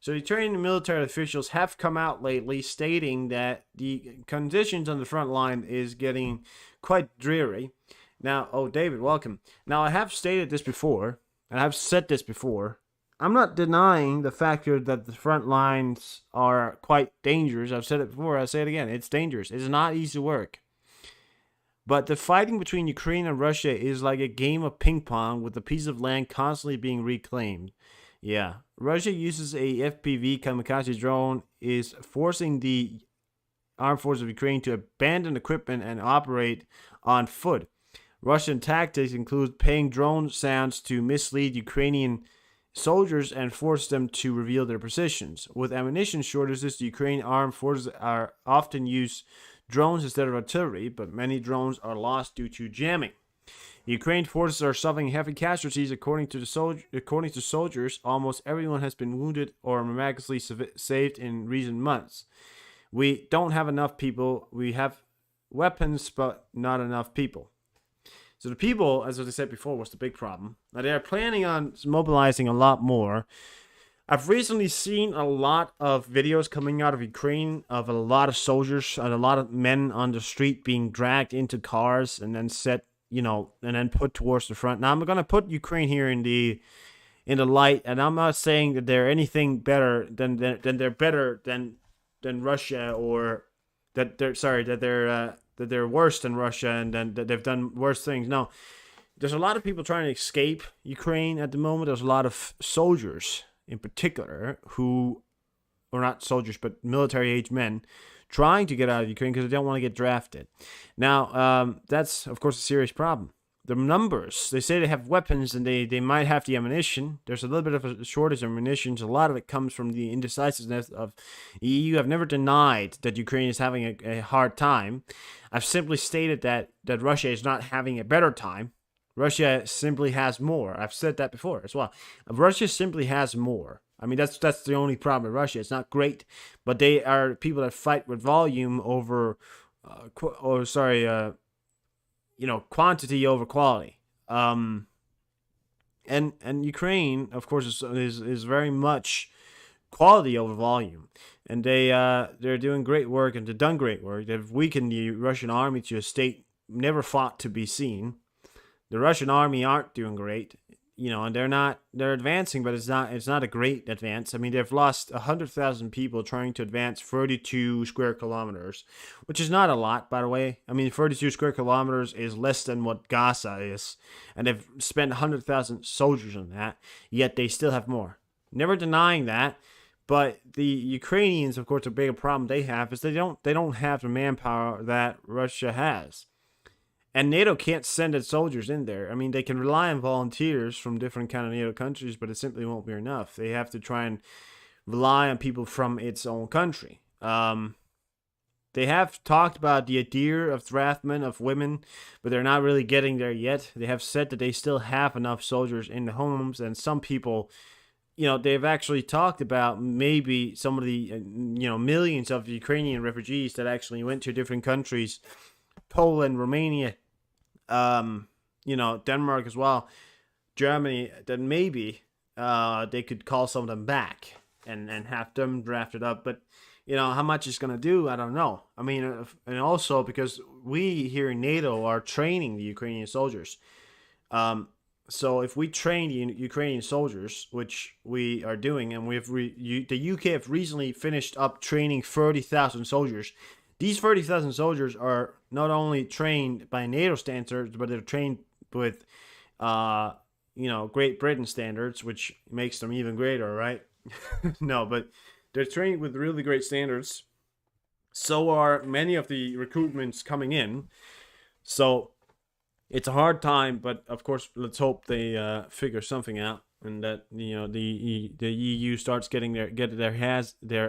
So Ukrainian military officials have come out lately stating that the conditions on the front line is getting quite dreary. Now, oh, David, welcome. Now, I have stated this before, and I've said this before. I'm not denying the factor that the front lines are quite dangerous. I've said it before. I'll say it again. It's dangerous. It's not easy work. But the fighting between Ukraine and Russia is like a game of ping pong with a piece of land constantly being reclaimed. Yeah. Russia uses a FPV kamikaze drone, is forcing the armed forces of Ukraine to abandon equipment and operate on foot. Russian tactics include paying drone sounds to mislead Ukrainian soldiers and force them to reveal their positions. With ammunition shortages, the Ukrainian armed forces are often use drones instead of artillery, but many drones are lost due to jamming. The Ukrainian forces are suffering heavy casualties, according to soldiers. Almost everyone has been wounded or miraculously saved in recent months. We don't have enough people. We have weapons, but not enough people. So the people, as I said before, was the big problem. Now they are planning on mobilizing a lot more. I've recently seen a lot of videos coming out of Ukraine of a lot of soldiers and a lot of men on the street being dragged into cars and then and then put towards the front. Now I'm going to put Ukraine here in the light, and I'm not saying that they're anything better than they're better than Russia, or that they're worse than Russia and that they've done worse things. No, there's a lot of people trying to escape Ukraine at the moment. There's a lot of soldiers in particular who are not soldiers but military-age men trying to get out of Ukraine because they don't want to get drafted. Now, that's, of course, a serious problem. The numbers, they say they have weapons and they might have the ammunition. There's a little bit of a shortage of munitions. A lot of it comes from the indecisiveness of the EU. I've never denied that Ukraine is having a hard time. I've simply stated that Russia is not having a better time. Russia simply has more. I've said that before as well. Russia simply has more. I mean, that's the only problem with Russia. It's not great, but they are people that fight with volume over, quantity over quality. And Ukraine, of course, is very much quality over volume. And they're doing great work, and they've done great work. They've weakened the Russian army to a state never thought to be seen. The Russian army aren't doing great, and they're advancing, but it's not a great advance. I mean, they've lost 100,000 people trying to advance 32 square kilometers, which is not a lot, by the way. I mean, 32 square kilometers is less than what Gaza is, and they've spent 100,000 soldiers on that, yet they still have more. Never denying that, But the Ukrainians, of course, a bigger problem they have is they don't have the manpower that Russia has. And NATO can't send its soldiers in there. I mean, they can rely on volunteers from different kind of NATO countries, but it simply won't be enough. They have to try and rely on people from its own country. They have talked about the idea of draftmen of women, but they're not really getting there yet. They have said that they still have enough soldiers in the homes, and some people, they've actually talked about maybe some of the, millions of Ukrainian refugees that actually went to different countries, Poland, Romania, Denmark as well, Germany, that maybe they could call some of them back and have them drafted up. But how much it's going to do, I don't know. I mean, and also because we here in NATO are training the Ukrainian soldiers. So if we train the Ukrainian soldiers, which we are doing, and the UK have recently finished up training 30,000 soldiers. These 30,000 soldiers are not only trained by NATO standards, but they're trained with, Great Britain standards, which makes them even greater, right? No, but they're trained with really great standards. So are many of the recruitments coming in. So it's a hard time, but of course, let's hope they figure something out, and that the EU starts getting their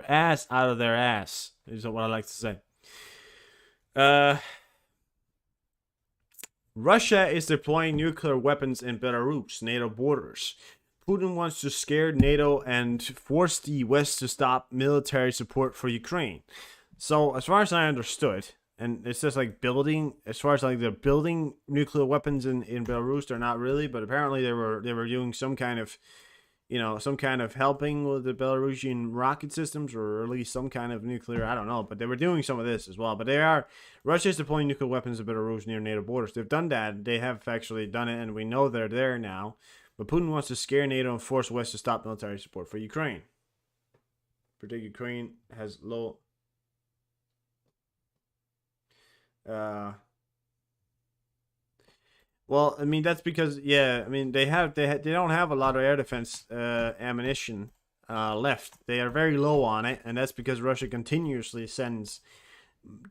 ass out of their ass. Is what I like to say. Russia is deploying nuclear weapons in Belarus, NATO borders. Putin wants to scare NATO and force the West to stop military support for Ukraine. So, as far as I understood, and it's just like building, as far as like they're building nuclear weapons in Belarus, they're not really, but apparently they were doing some kind of, helping with the Belarusian rocket systems, or at least some kind of nuclear, I don't know, but they were doing some of this as well. But Russia is deploying nuclear weapons in Belarus near NATO borders. They've done that. They have actually done it, and we know they're there now. But Putin wants to scare NATO and force West to stop military support for Ukraine. Predict Ukraine has low. Well, I mean that's because they don't have a lot of air defense ammunition left. They are very low on it, and that's because Russia continuously sends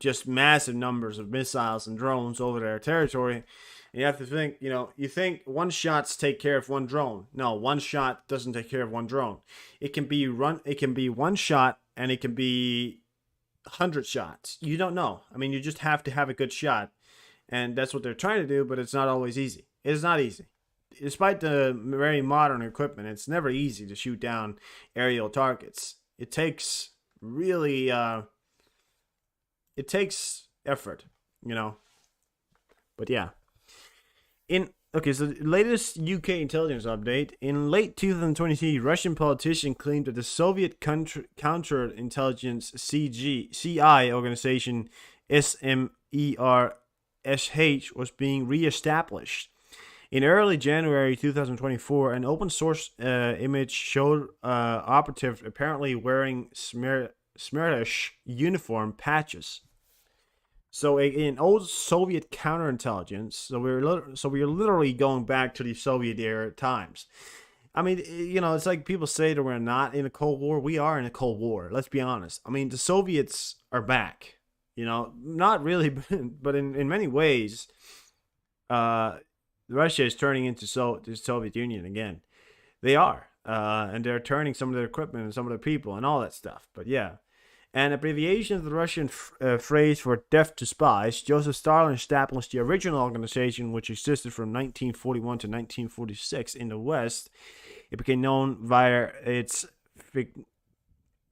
just massive numbers of missiles and drones over their territory. You have to think, you think one shots take care of one drone. No, one shot doesn't take care of one drone. It can be one shot, and it can be 100 shots. You don't know. I mean, you just have to have a good shot. And that's what they're trying to do, but it's not always easy. It's not easy. Despite the very modern equipment, it's never easy to shoot down aerial targets. It takes really, it takes effort, But yeah. So the latest UK intelligence update. In late 2023, Russian politician claimed that the Soviet counterintelligence CI organization SMERSH was being re-established. In early January 2024, an open source image showed operatives apparently wearing SMERSH uniform patches. So in old Soviet counterintelligence, so we're literally going back to the Soviet era times. I mean, it's like people say that we're not in a Cold War. We are in a Cold War. Let's be honest. I mean, the Soviets are back. Not really, but in many ways, Russia is turning into the Soviet Union again. They are, and they're turning some of their equipment and some of their people and all that stuff. But yeah. An abbreviation of the Russian phrase for death to spies, Joseph Stalin established the original organization, which existed from 1941 to 1946 in the West. It became known via its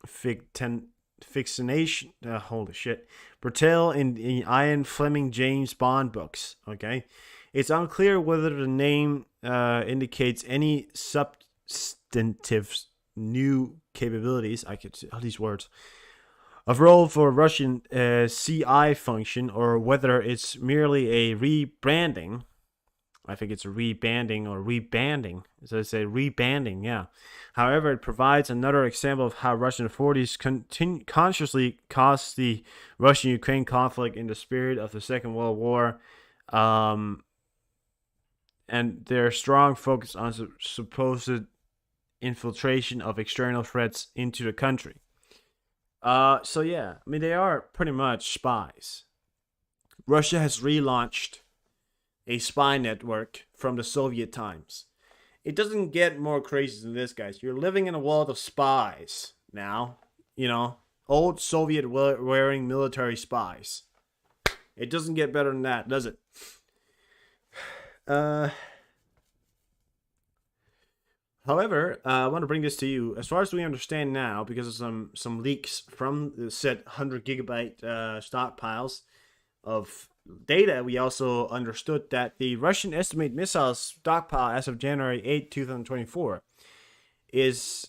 fixation. Holy shit. Portrayal in Ian Fleming James Bond books. Okay. It's unclear whether the name indicates any substantive new capabilities. I could all these words. Of role for Russian CI function, or whether it's merely a rebranding. I think it's a rebanding or rebanding. So I say rebanding, yeah. However, it provides another example of how Russian authorities consciously caused the Russian-Ukraine conflict in the spirit of the Second World War, and their strong focus on supposed infiltration of external threats into the country. So yeah, I mean, they are pretty much spies. Russia has relaunched a spy network from the Soviet times. It doesn't get more crazy than this, guys. You're living in a world of spies now. Old Soviet wearing military spies. It doesn't get better than that, does it? However, I want to bring this to you. As far as we understand now, because of some leaks from the said 100 gigabyte stockpiles of data, we also understood that the Russian estimated missile stockpile as of January 8, 2024 is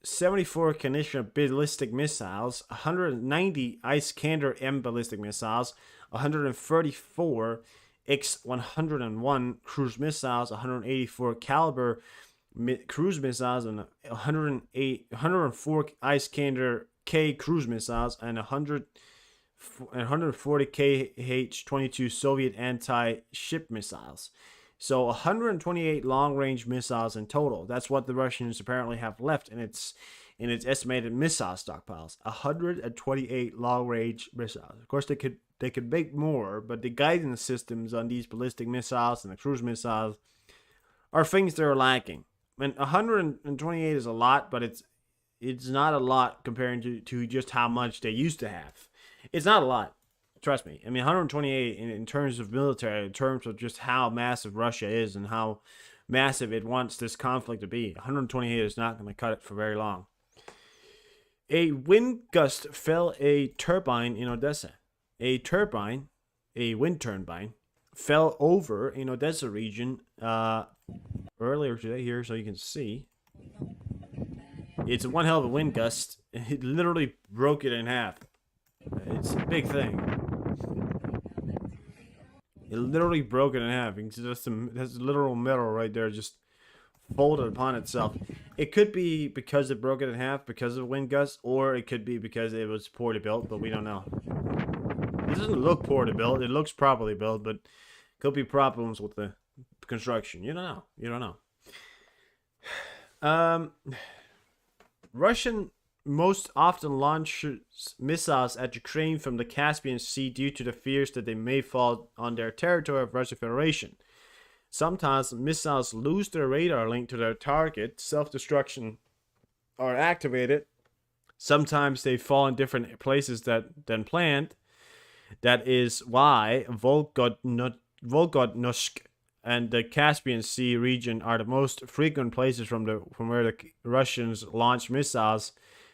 74 conventional ballistic missiles, 190 Iskander M ballistic missiles, 134 X-101 cruise missiles, 184 caliber cruise missiles, and 104 Iskander K cruise missiles, and 140 Kh-22 Soviet anti-ship missiles. So 128 long-range missiles in total. That's what the Russians apparently have left in its estimated missile stockpiles. 128 long-range missiles. Of course, they could make more, but the guidance systems on these ballistic missiles and the cruise missiles are things that are lacking. And 128 is a lot, but it's not a lot compared to just how much they used to have. It's not a lot. Trust me. I mean, 128 in terms of military, in terms of just how massive Russia is and how massive it wants this conflict to be. 128 is not going to cut it for very long. A wind gust fell a turbine in Odessa. A wind turbine, fell over in Odessa region earlier today here, so you can see. It's one hell of a wind gust. It literally broke it in half. It's a big thing. It literally broke it in half. It's just that's literal metal right there, just folded upon itself. It could be because it broke it in half because of a wind gust, or it could be because it was poorly built, but we don't know. It doesn't look poorly built. It looks properly built, but could be problems with the construction. You don't know. Russian most often launches missiles at Ukraine from the Caspian Sea due to the fears that they may fall on their territory of Russian Federation. Sometimes missiles lose their radar link to their target, self-destruction are activated. Sometimes they fall in different places than planned. That is why Volgodnosk and the Caspian Sea region are the most frequent places from where the Russians launch missiles,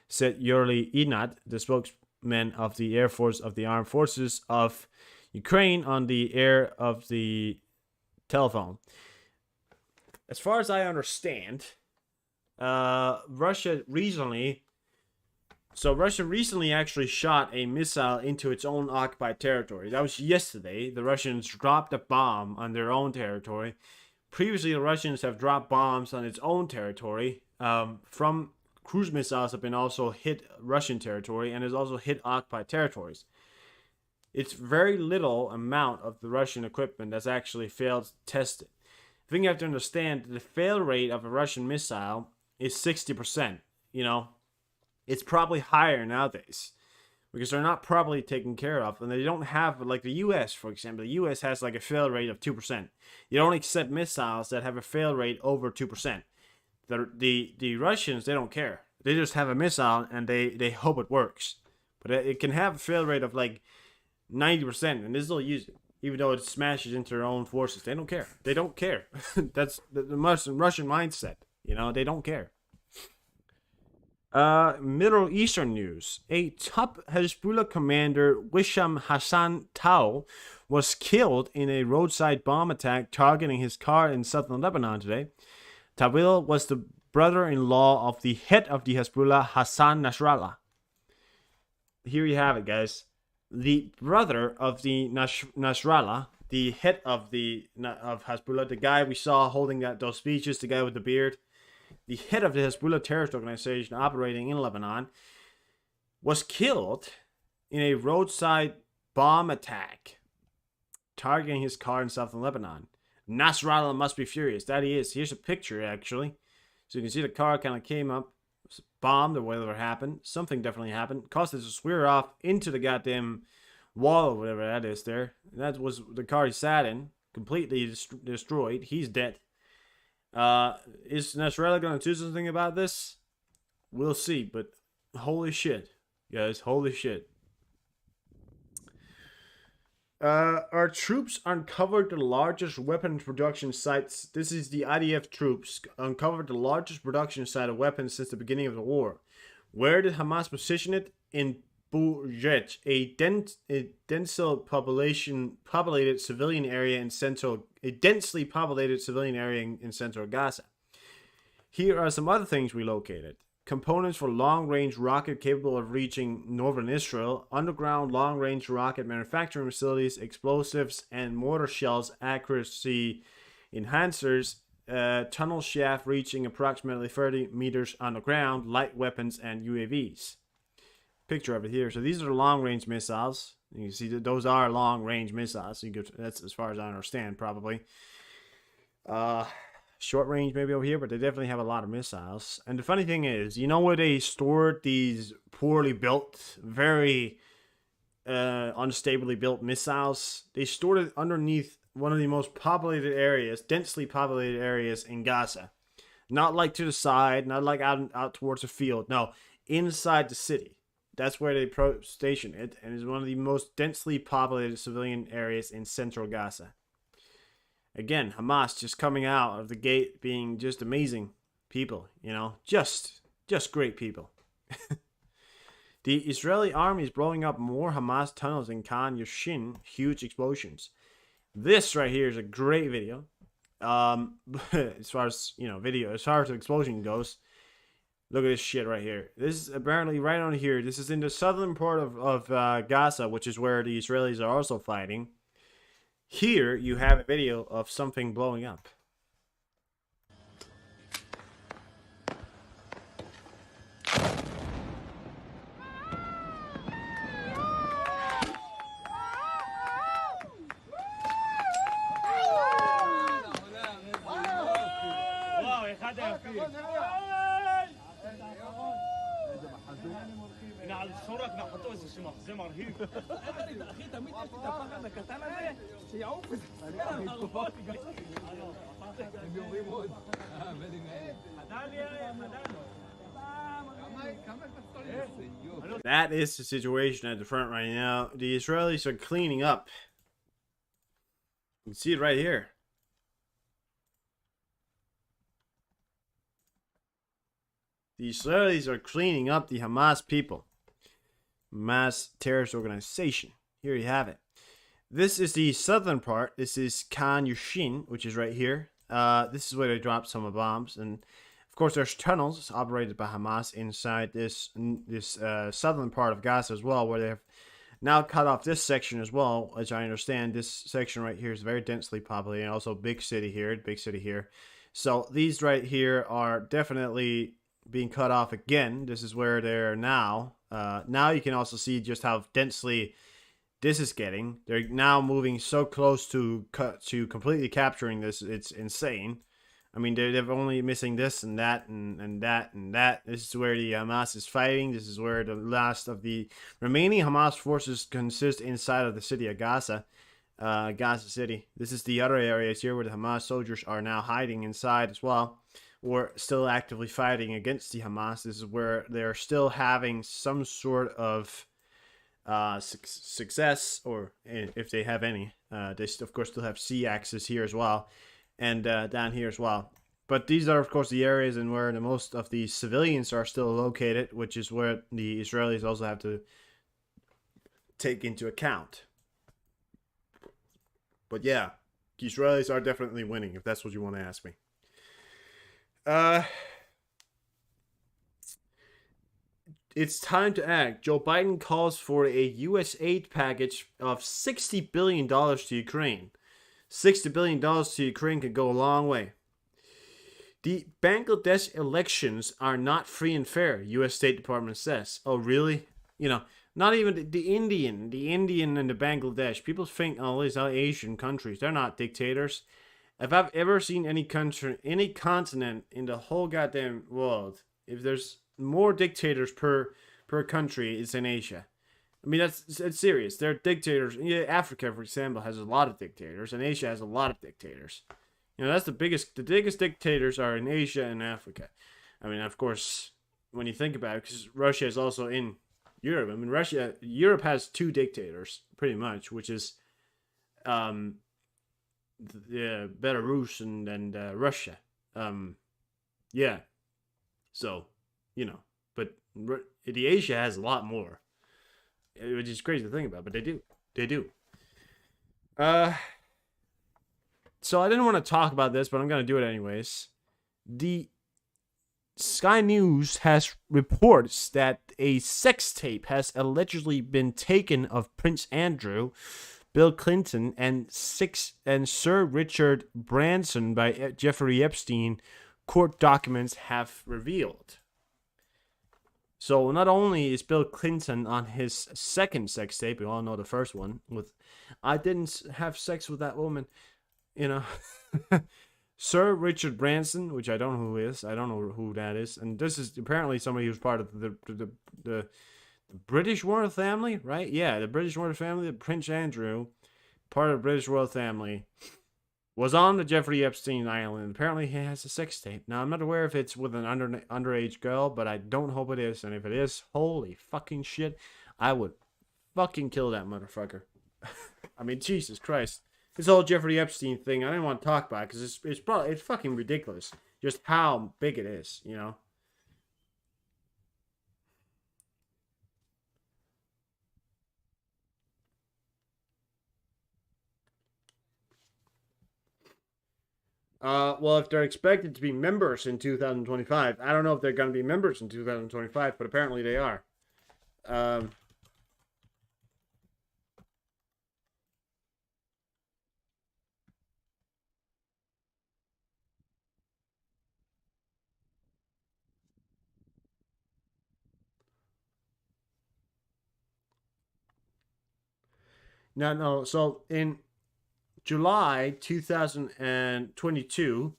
said Yuri Inat, the spokesman of the Air Force of the Armed Forces of Ukraine, on the air of the telephone. As far as I understand, Russia recently actually shot a missile into its own occupied territory. That was yesterday. The Russians dropped a bomb on their own territory. Previously, the Russians have dropped bombs on its own territory. From cruise missiles have been also hit Russian territory and has also hit occupied territories. It's very little amount of the Russian equipment that's actually failed tested. The thing you have to understand, the fail rate of a Russian missile is 60%. It's probably higher nowadays because they're not properly taken care of, and they don't have, like the U.S., for example. The U.S. has like a fail rate of 2%. You don't accept missiles that have a fail rate over 2%. The Russians, they don't care. They just have a missile and they hope it works. But it can have a fail rate of like 90%, and they still use it, even though it smashes into their own forces. They don't care. They don't care. That's the Russian mindset. They don't care. Middle Eastern news. A top Hezbollah commander, Wissam Hassan Tao, was killed in a roadside bomb attack targeting his car in southern Lebanon today. Tawil was the brother-in-law of the head of the Hezbollah, Hassan Nasrallah. Here you have it, guys. The brother of the Nasrallah, the head of Hezbollah, the guy we saw holding those speeches, the guy with the beard, the head of the Hezbollah terrorist organization operating in Lebanon, was killed in a roadside bomb attack targeting his car in southern Lebanon. Nasrallah must be furious. That he is. Here's a picture, actually. So you can see the car kind of came up, bombed or whatever happened. Something definitely happened. Caused it to swear off into the goddamn wall or whatever that is there. And that was the car he sat in, completely destroyed. He's dead. Is Nasrallah going to do something about this? We'll see, but holy shit, guys, holy shit. Our troops uncovered the largest weapons production sites. This is the IDF troops uncovered the largest production site of weapons since the beginning of the war. Where did Hamas position it? In Boujet, a densely populated civilian area in central Gaza. Here are some other things we located. Components for long-range rocket capable of reaching northern Israel, underground long-range rocket manufacturing facilities, explosives and mortar shells accuracy enhancers, tunnel shaft reaching approximately 30 meters underground, light weapons, and UAVs. Picture of it here. So these are long-range missiles. You can see that those are long-range missiles. So that's as far as I understand, probably. Short range maybe over here, but they definitely have a lot of missiles. And the funny thing is, you know where they stored these poorly built, very unstably built missiles? They stored it underneath one of the most populated areas, densely populated areas in Gaza. Not like to the side, not like out towards the field. No, inside the city. That's where they stationed it, and it's one of the most densely populated civilian areas in central Gaza. Again, Hamas just coming out of the gate being just amazing people, you know, just great people. The Israeli army is blowing up more Hamas tunnels in Khan Yushin, huge explosions. This right here is a great video. As far as, you know, as far as the explosion goes, look at this shit right here. This is apparently right on here. This is in the southern part of Gaza, which is where the Israelis are also fighting. Here you have a video of something blowing up. That is the situation at the front right now. The Israelis are cleaning up. You can see it right here. The Israelis are cleaning up the Hamas people. Hamas terrorist organization. Here you have it. This is the southern part. This is Khan Yushin, which is right here. This is where they dropped some of the bombs. And of course, there's tunnels operated by Hamas inside this southern part of Gaza as well, where they have now cut off this section as well. As I understand, this section right here is very densely populated, and also big city here. So these right here are definitely being cut off again. This is where they're now. Now you can also see just how densely this is getting. They're now moving so close to completely capturing this. It's insane. I mean, they're only missing this and that and that and that. This is where the Hamas is fighting. This is where the last of the remaining Hamas forces consist inside of the city of Gaza. Gaza City. This is the other areas here where the Hamas soldiers are now hiding inside as well, or still actively fighting against the Hamas. This is where they're still having some sort of success, or if they have any. They of course still have sea access here as well, and down here as well. But these are of course the areas and where the most of the civilians are still located, which is where the Israelis also have to take into account. But yeah, the Israelis are definitely winning, if that's what you want to ask me. It's time to act. Joe Biden calls for a U.S. aid package of $60 billion to Ukraine. $60 billion to Ukraine could go a long way. The Bangladesh elections are not free and fair, U.S. State Department says. Oh, really? You know, not even the Indian and the Bangladesh. People think, oh, these are Asian countries. They're not dictators. if I've ever seen any country, any continent in the whole goddamn world, if there's more dictators per country, it's in Asia. I mean, it's serious. There are dictators. Yeah, Africa, for example, has a lot of dictators, and Asia has a lot of dictators. That's the biggest dictators are in Asia and Africa. I mean, of course, when you think about it, because Russia is also in Europe. I mean, Europe has two dictators, pretty much, which is um, Belarus and Russia. Yeah, so but the Asia has a lot more, which is crazy to think about, but they do. Uh, so I didn't want to talk about this, but I'm gonna do it anyways. The Sky News has reports that a sex tape has allegedly been taken of Prince Andrew, Bill Clinton, and Sir Richard Branson by Jeffrey Epstein, court documents have revealed. So not only is Bill Clinton on his second sex tape, we all know the first one with "I didn't have sex with that woman," you know. Sir Richard Branson, which I don't know who is. I don't know who that is. And this is apparently somebody who's part of the British royal family, right? Yeah, the British royal family. The Prince Andrew, part of the British royal family, was on the Jeffrey Epstein island. Apparently, he has a sex tape. Now, I'm not aware if it's with an underage girl, but I don't hope it is. And if it is, holy fucking shit, I would fucking kill that motherfucker. I mean, Jesus Christ. This whole Jeffrey Epstein thing, I didn't want to talk about it because it's fucking ridiculous. Just how big it is, well, if they're expected to be members in 2025, I don't know if they're going to be members in 2025, but apparently they are. Um, no. So in July 2022,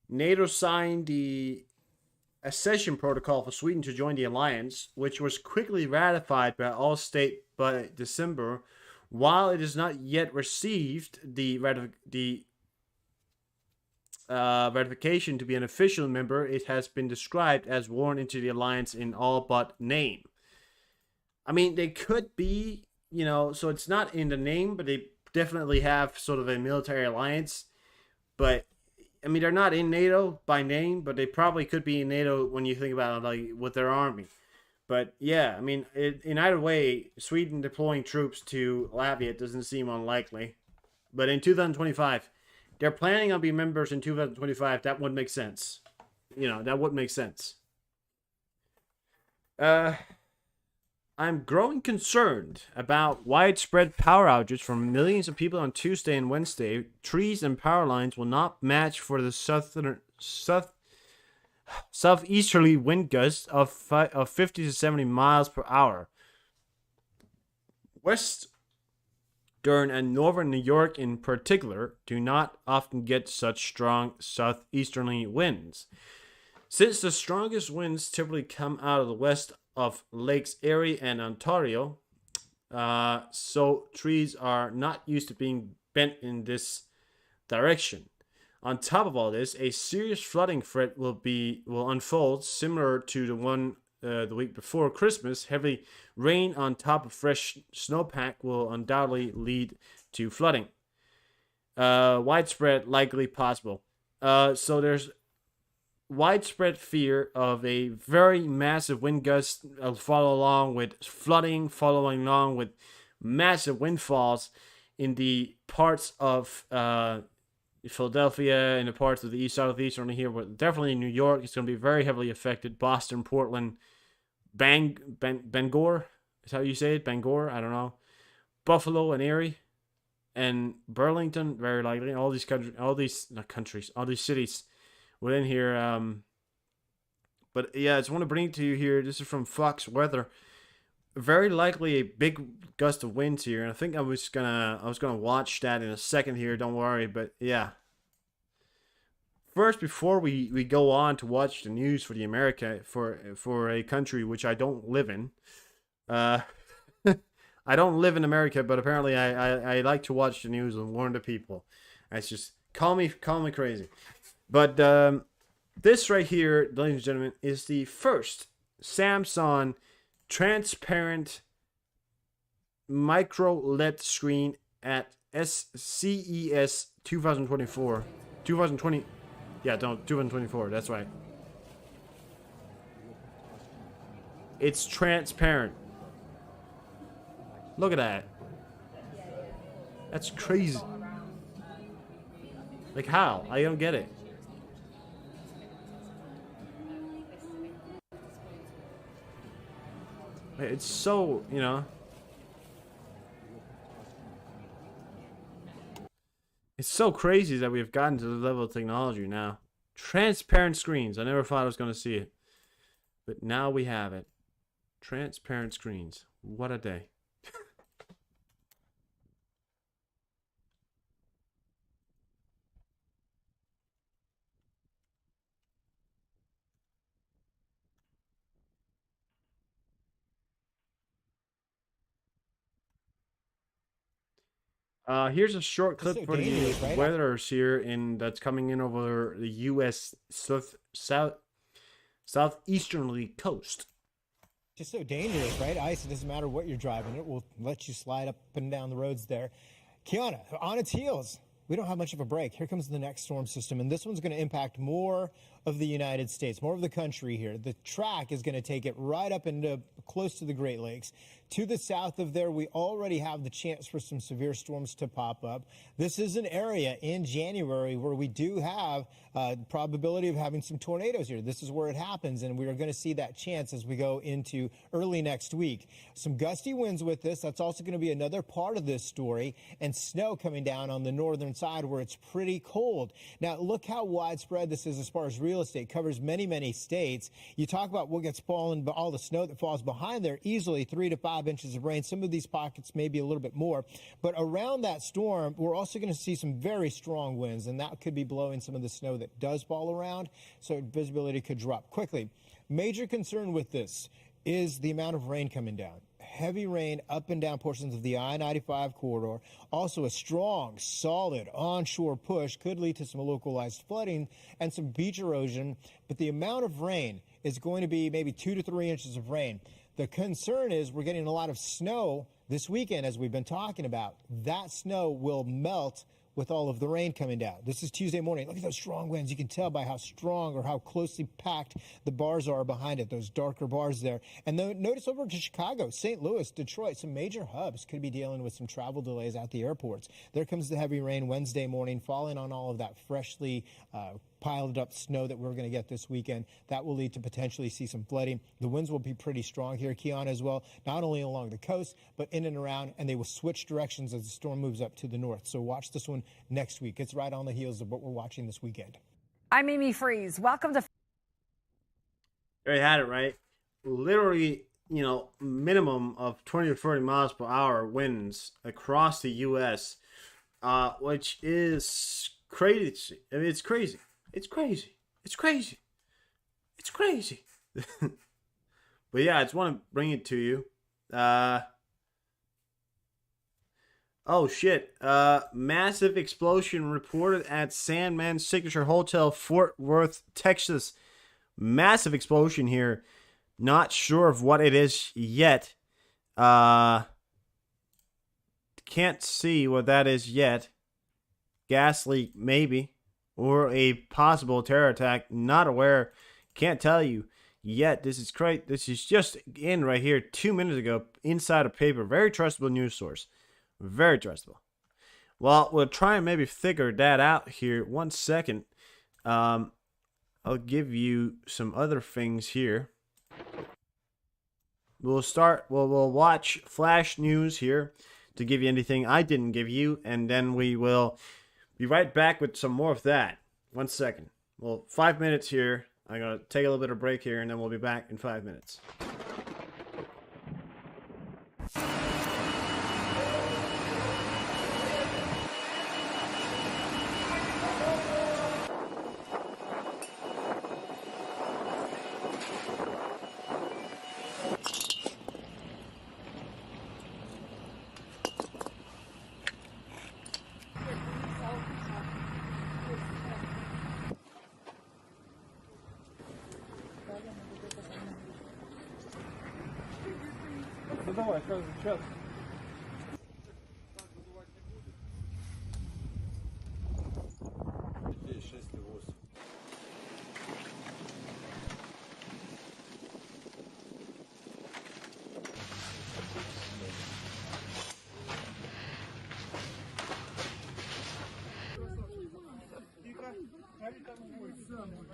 NATO signed the accession protocol for Sweden to join the alliance, which was quickly ratified by all states by December. While it has not yet received the ratification to be an official member, it has been described as worn into the alliance in all but name. I mean, they could be, so it's not in the name, but they definitely have sort of a military alliance. But I mean, they're not in NATO by name, but they probably could be in NATO when you think about it, like with their army. But yeah, I mean, in either way, Sweden deploying troops to Latvia doesn't seem unlikely. But in 2025, they're planning on being members in 2025. That would make sense. That would make sense. Uh, I'm growing concerned about widespread power outages from millions of people on Tuesday and Wednesday. Trees and power lines will not match for the southeasterly wind gusts of 50 to 70 miles per hour. Western and northern New York in particular do not often get such strong southeasterly winds. Since the strongest winds typically come out of the west of Lakes Erie and Ontario, so trees are not used to being bent in this direction. On top of all this, a serious flooding threat will unfold, similar to the one the week before Christmas. Heavy rain on top of fresh snowpack will undoubtedly lead to flooding. Widespread, likely possible. So there's widespread fear of a very massive wind gust follow along with flooding, following along with massive windfalls in the parts of Philadelphia and the parts of the east, southeast, only here, but definitely New York is going to be very heavily affected. Boston, Portland, Bangor, is how you say it? Bangor, I don't know. Buffalo and Erie and Burlington, very likely. All these cities within here. But yeah, I just want to bring it to you here. This is from Fox Weather. Very likely a big gust of winds here, and I think I was gonna watch that in a second here. Don't worry, but yeah, first, before we go on to watch the news for the America for a country which I don't live in, uh, I don't live in America, but apparently I like to watch the news and warn the people. It's just call me crazy, but this right here, ladies and gentlemen, is the first Samsung transparent micro LED screen at CES 2024. 2020. Yeah, 2024. That's right. It's transparent. Look at that. That's crazy. Like how? I don't get it. It's so, it's so crazy that we've gotten to the level of technology now. Transparent screens. I never thought I was going to see it. But now we have it. Transparent screens. What a day. Here's a short clip So for the dangerous, right? weathers here that's coming in over the U.S. southeasternly coast. Just so dangerous, right? Ice, it doesn't matter what you're driving. It will let you slide up and down the roads there. Kiana, on its heels. We don't have much of a break. Here comes the next storm system, and this one's going to impact more of the United States, more of the country here. The track is going to take it right up into close to the Great Lakes. To the south of there, we already have the chance for some severe storms to pop up. This is an area in January where we do have probability of having some tornadoes here. This is where it happens, and we are going to see that chance as we go into early next week. Some gusty winds with this. That's also going to be another part of this story, and snow coming down on the northern side where it's pretty cold. Now, look how widespread this is as far as real estate. It covers many, many states. You talk about what gets fallen, but all the snow that falls behind there, easily 3 to 5 inches of rain. Some of these pockets maybe a little bit more. But around that storm, we're also going to see some very strong winds, and that could be blowing some of the snow that does fall around, so visibility could drop quickly. Major concern with this is the amount of rain coming down. Heavy rain up and down portions of the I-95 corridor. Also a strong, solid onshore push could lead to some localized flooding and some beach erosion. But the amount of rain is going to be maybe 2 to 3 inches of rain. The concern is we're getting a lot of snow this weekend, as we've been talking about. That snow will melt with all of the rain coming down. This is Tuesday morning. Look at those strong winds. You can tell by how strong or how closely packed the bars are behind it, those darker bars there. And then notice over to Chicago, St. Louis, Detroit, some major hubs could be dealing with some travel delays at the airports. There comes the heavy rain Wednesday morning, falling on all of that freshly piled up snow that we're going to get this weekend. That will lead to potentially see some flooding. The winds will be pretty strong here, Kiana, as well, not only along the coast, but in and around, and they will switch directions as the storm moves up to the north. So watch this one next week. It's right on the heels of what we're watching this weekend. I'm Amy Freeze. Welcome to... There you had it, right? Literally, minimum of 20 to 30 miles per hour winds across the U.S., which is crazy. I mean, it's crazy. It's crazy. It's crazy. It's crazy. But yeah, I just want to bring it to you. Oh shit. Massive explosion reported at Sandman's Signature Hotel, Fort Worth, Texas. Massive explosion here. Not sure of what it is yet. Can't see what that is yet. Gas leak, maybe. Or a possible terror attack. Not aware. Can't tell you yet. This is great. This is just in right here 2 minutes ago. Inside a paper. Very trustable news source. Very trustable. Well, we'll try and maybe figure that out here. 1 second. I'll give you some other things here. We'll watch flash news here to give you anything I didn't give you, and then we will be right back with some more of that. 1 second. Well, 5 minutes here. I'm going to take a little bit of break here, and then we'll be back in 5 minutes. давай, сейчас.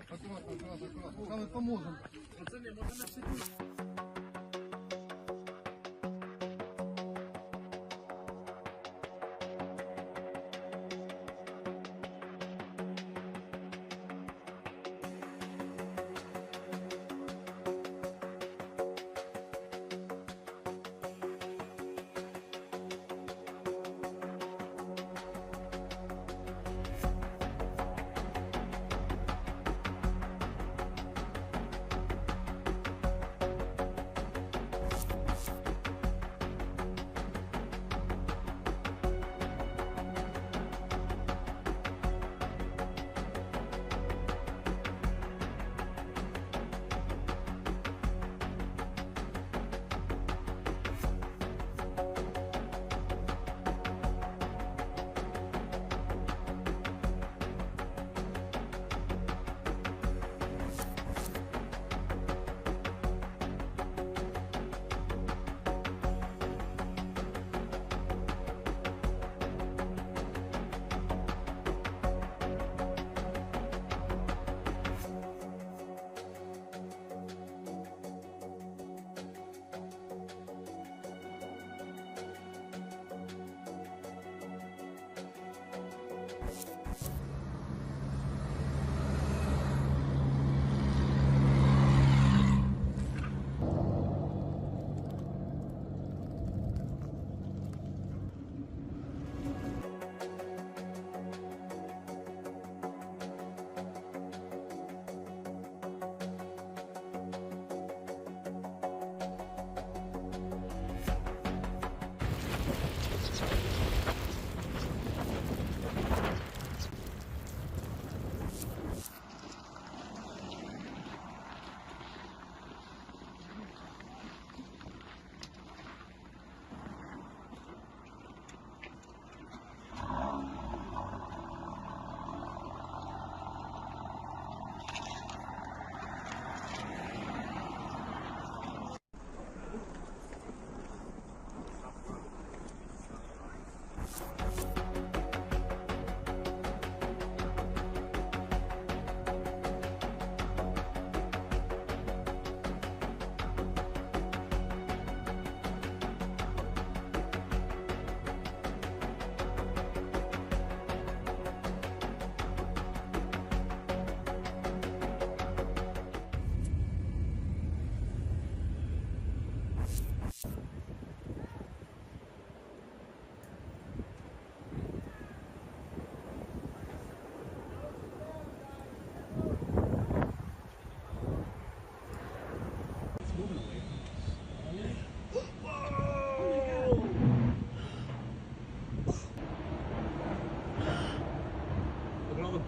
Аккуратно, поможем.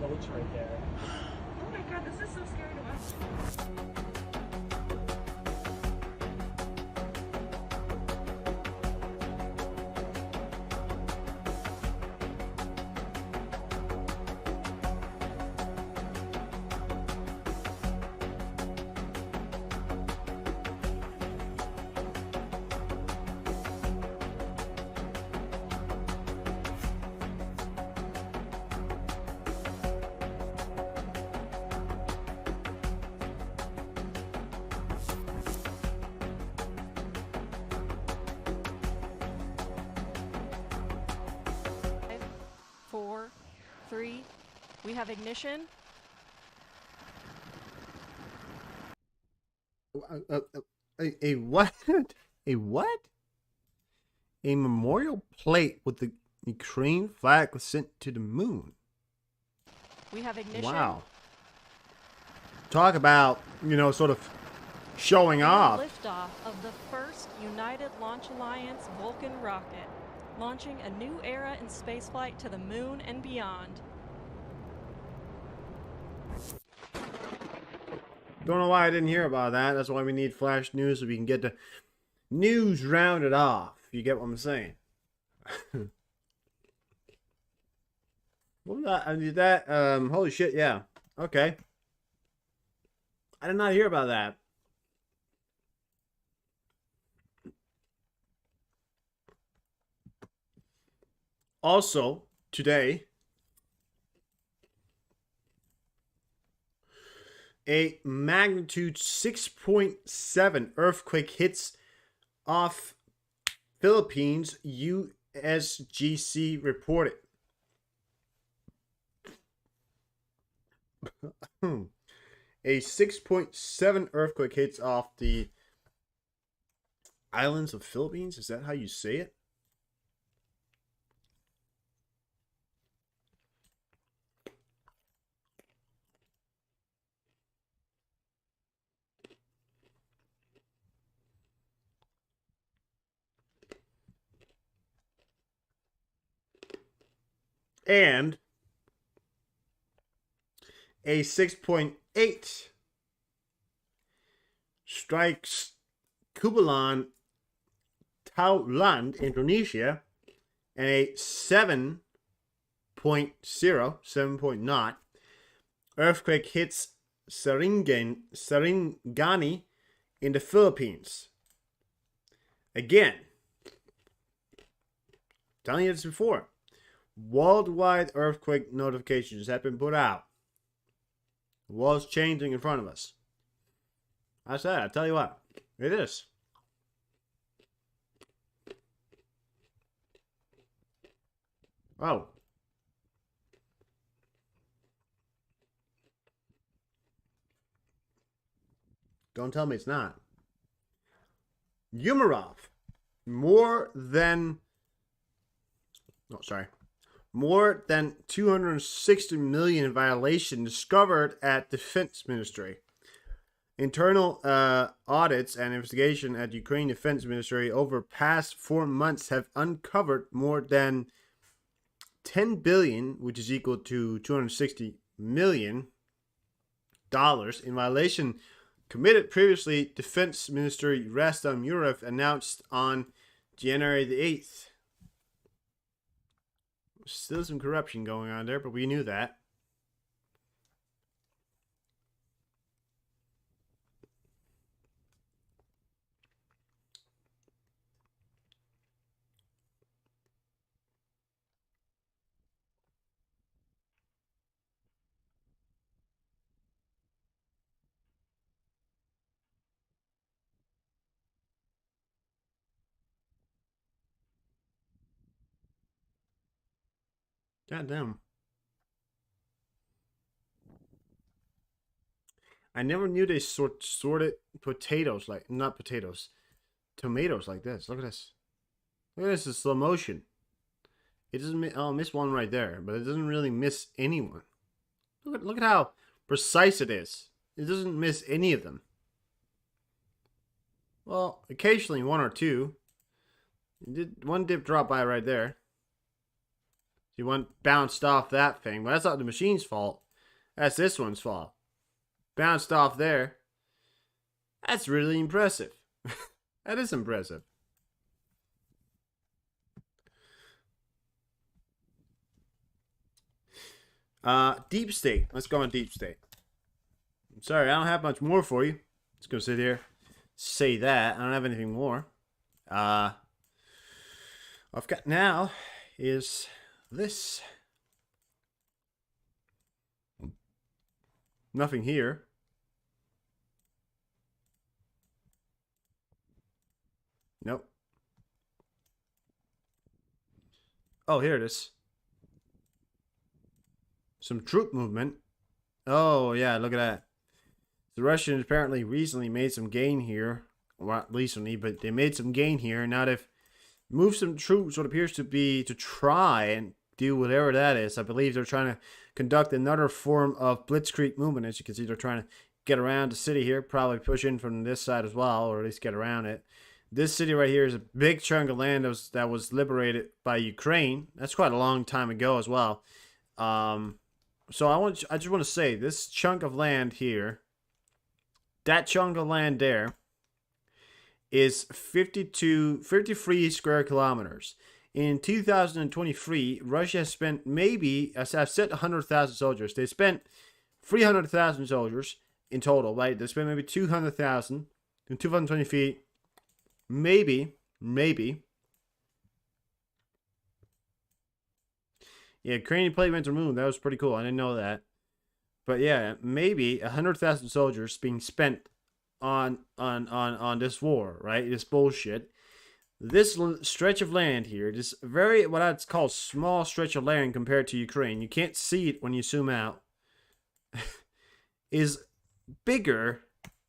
boats right there. Oh my god, this is so scary to watch. Five, 4, 3, we have ignition. A what? A what? A memorial plate with the Ukraine flag was sent to the moon. We have ignition. Wow. Talk about, you know, sort of showing off. Liftoff of the first United Launch Alliance Vulcan rocket, launching a new era in spaceflight to the moon and beyond. Don't know why I didn't hear about that. That's why we need flash news so we can get the News rounded off. You get what I'm saying? What was that? I did that. Holy shit! Yeah. Okay. I did not hear about that. Also, today, a magnitude 6.7 earthquake hits off Philippines, USGC reported. A 6.7 earthquake hits off the islands of Philippines. Is that how you say it? And a 6.8 strikes Kubalan, Thailand, Indonesia, and a 7.0, 7.0 earthquake hits Sarangani in the Philippines. Again, telling you this before, worldwide earthquake notifications have been put out. The world's changing in front of us. I said, I tell you what, it is. Oh. Don't tell me it's not. Umarov. More than 260 million in violation discovered at Defense Ministry. Internal audits and investigation at Ukraine Defense Ministry over past 4 months have uncovered more than 10 billion, which is equal to $260 million in violation committed previously. Defense Ministry Rastam Murov announced on January the 8th. Still some corruption going on there, but we knew that. God damn. I never knew they sorted potatoes like, not potatoes, tomatoes like this. Look at this. Look at this in slow motion. It doesn't miss one right there, but it doesn't really miss anyone. Look at how precise it is. It doesn't miss any of them. Well, occasionally one or two. One dip drop by right there. See, one bounced off that thing, but that's not the machine's fault. That's this one's fault. Bounced off there. That's really impressive. That is impressive. Deep state. Let's go on deep state. I'm sorry, I don't have much more for you. Let's go sit here. Say that. I don't have anything more. What I've got now is this. Nothing here. Nope. Oh, here it is. Some troop movement. Oh, yeah, look at that. The Russians apparently recently made some gain here. Well, not recently, but they made some gain here. Now they've moved some troops, what appears to be to try and do whatever that is. I believe they're trying to conduct another form of blitzkrieg movement. As you can see, they're trying to get around the city here. Probably push in from this side as well, or at least get around it. This city right here is a big chunk of land that was liberated by Ukraine. That's quite a long time ago as well. So I just want to say, this chunk of land here, that chunk of land there, is 53 square kilometers. In 2023, Russia has spent maybe, as I've said, 100,000 soldiers. They spent 300,000 soldiers in total, right? They spent maybe 200,000 in 2023. Maybe. Yeah, Ukrainian plate went to the moon. That was pretty cool. I didn't know that. But yeah, maybe 100,000 soldiers being spent on this war, right? This bullshit. This stretch of land here, this very, what I'd call small stretch of land compared to Ukraine, you can't see it when you zoom out, is bigger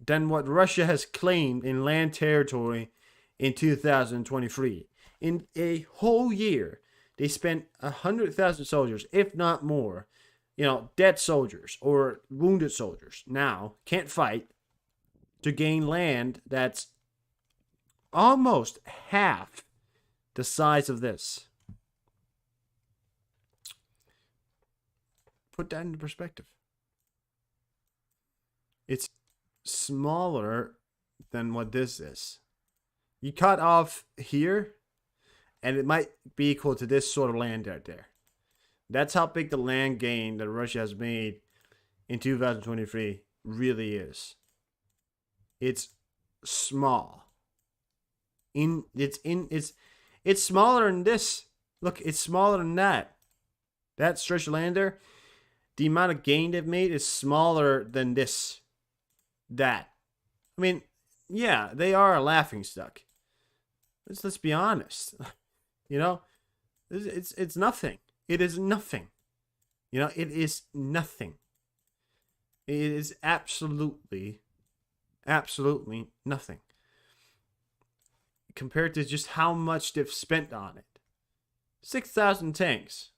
than what Russia has claimed in land territory in 2023. In a whole year, they spent 100,000 soldiers, if not more, dead soldiers or wounded soldiers now, can't fight, to gain land that's almost half the size of this. Put that into perspective. It's smaller than what this is. You cut off here, and it might be equal to this sort of land right there. That's how big the land gain that Russia has made in 2023 really is. It's small. It's smaller than this. Look, it's smaller than that. That stretch of land there, the amount of gain they've made is smaller than this. That. I mean, yeah, they are a laughingstock. Let's be honest. It's nothing. It is nothing. It is nothing. It is absolutely nothing. Compared to just how much they've spent on it. 6,000 tanks.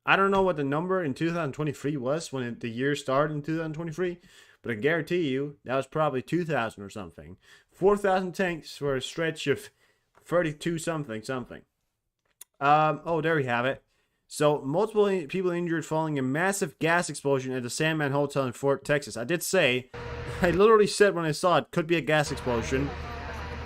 I don't know what the number in 2023 was when the year started in 2023, but I guarantee you that was probably 2,000 or something. 4,000 tanks for a stretch of 32 something. There we have it. So, multiple people injured following a massive gas explosion at the Sandman Hotel in Fort Texas. I literally said when I saw it, could be a gas explosion.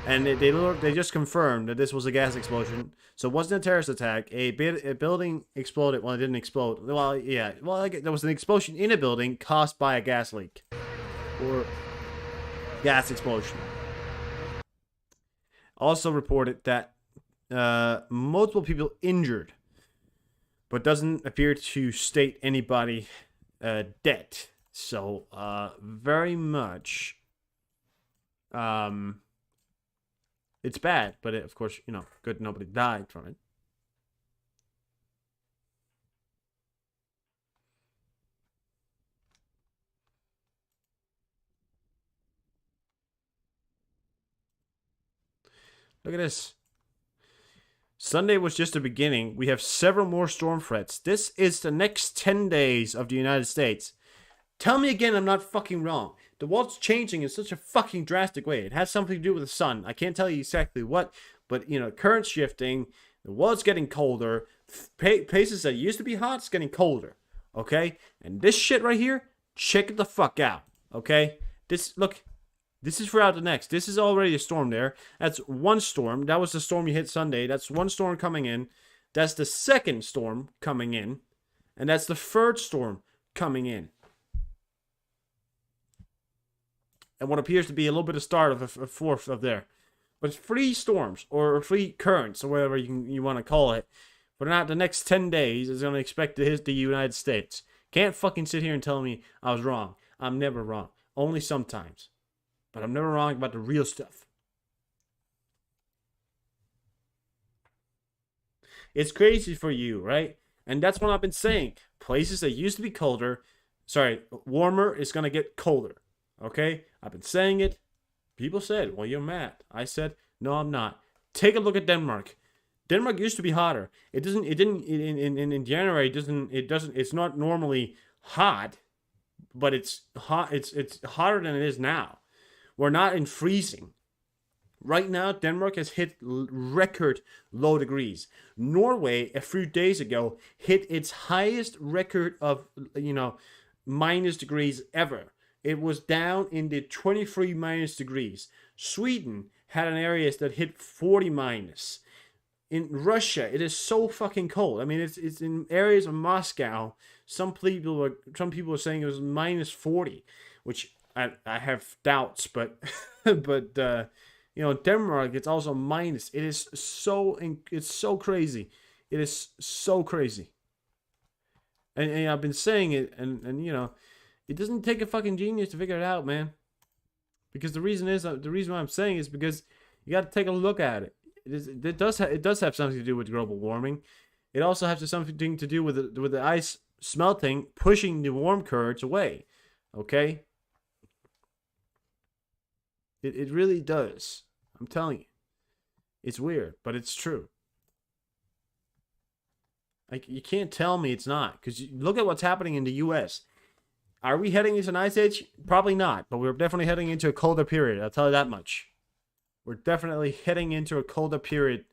And they just confirmed that this was a gas explosion. So it wasn't a terrorist attack. A building exploded. Well, it didn't explode. Well, yeah. Well, there was an explosion in a building caused by a gas leak. Or gas explosion. Also reported that multiple people injured. But doesn't appear to state anybody dead. So, very much... it's bad, but of course, good nobody died from it. Look at this. Sunday was just the beginning. We have several more storm threats. This is the next 10 days of the United States. Tell me again I'm not fucking wrong. The world's changing in such a fucking drastic way. It has something to do with the sun. I can't tell you exactly what, but, current shifting, the world's getting colder. Places that used to be hot, it's getting colder. Okay? And this shit right here, check it the fuck out. Okay? This is throughout the next. This is already a storm there. That's one storm. That was the storm you hit Sunday. That's one storm coming in. That's the second storm coming in. And that's the third storm coming in. And what appears to be a little bit of start of a fourth of there. But 3 storms, or 3 currents, or whatever you want to call it. But not the next 10 days is going to expect to hit the United States. Can't fucking sit here and tell me I was wrong. I'm never wrong. Only sometimes. But I'm never wrong about the real stuff. It's crazy for you, right? And that's what I've been saying. Places that used to be warmer is going to get colder. Okay? I've been saying it. People said, well, you're mad. I said, no, I'm not. Take a look at Denmark. Denmark used to be hotter. In January, it's not normally hot, but it's hot. It's hotter than it is now. We're not in freezing. Right now, Denmark has hit record low degrees. Norway, a few days ago, hit its highest record of, minus degrees ever. it was down in the 23 minus degrees. Sweden had an areas that hit 40 minus. In Russia, it is so fucking cold. I mean, it's in areas of Moscow. Some people are saying it was minus 40, which I have doubts, but but Denmark, it's also minus. It's so crazy. It is so crazy. And I've been saying it, and it doesn't take a fucking genius to figure it out, man. Because the reason why I'm saying is because you got to take a look at it. It does have something to do with global warming. It also has something to do with the ice smelting, pushing the warm currents away. Okay? It really does. I'm telling you. It's weird, but it's true. Like, you can't tell me it's not. Because look at what's happening in the U.S. Are we heading into an ice age? Probably not. But we're definitely heading into a colder period. I'll tell you that much. We're definitely heading into a colder period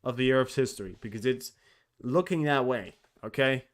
of the Earth's history. Because it's looking that way. Okay?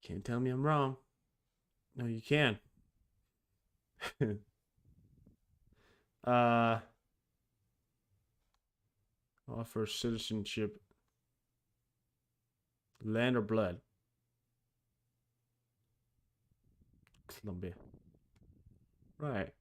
Can't tell me I'm wrong. No, you can. Offer citizenship. Land or blood? Colombia. Right.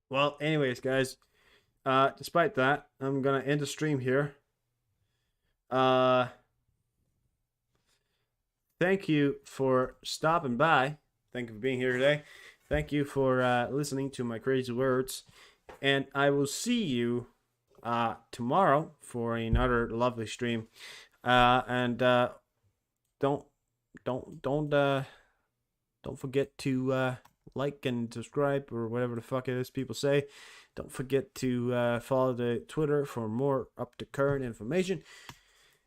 Well, anyways, guys, despite that, I'm gonna end the stream here. Thank you for stopping by. Thank you for being here today. Thank you for listening to my crazy words, and I will see you tomorrow for another lovely stream. And don't forget to like and subscribe or whatever the fuck it is people say. Don't forget to follow the Twitter for more up to current information.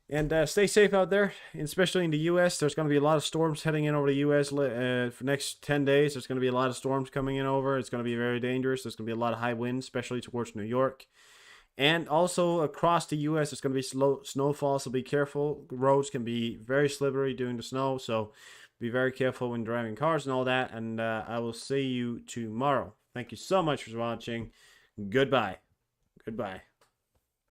And stay safe out there, especially in the U.S. There's going to be a lot of storms heading in over the U.S. For next 10 days. There's going to be a lot of storms coming in over. It's going to be very dangerous. There's going to be a lot of high winds, especially towards New York. And also across the U.S., there's going to be slow snowfall, so be careful. Roads can be very slippery during the snow, so be very careful when driving cars and all that. And I will see you tomorrow. Thank you so much for watching. Goodbye. Goodbye.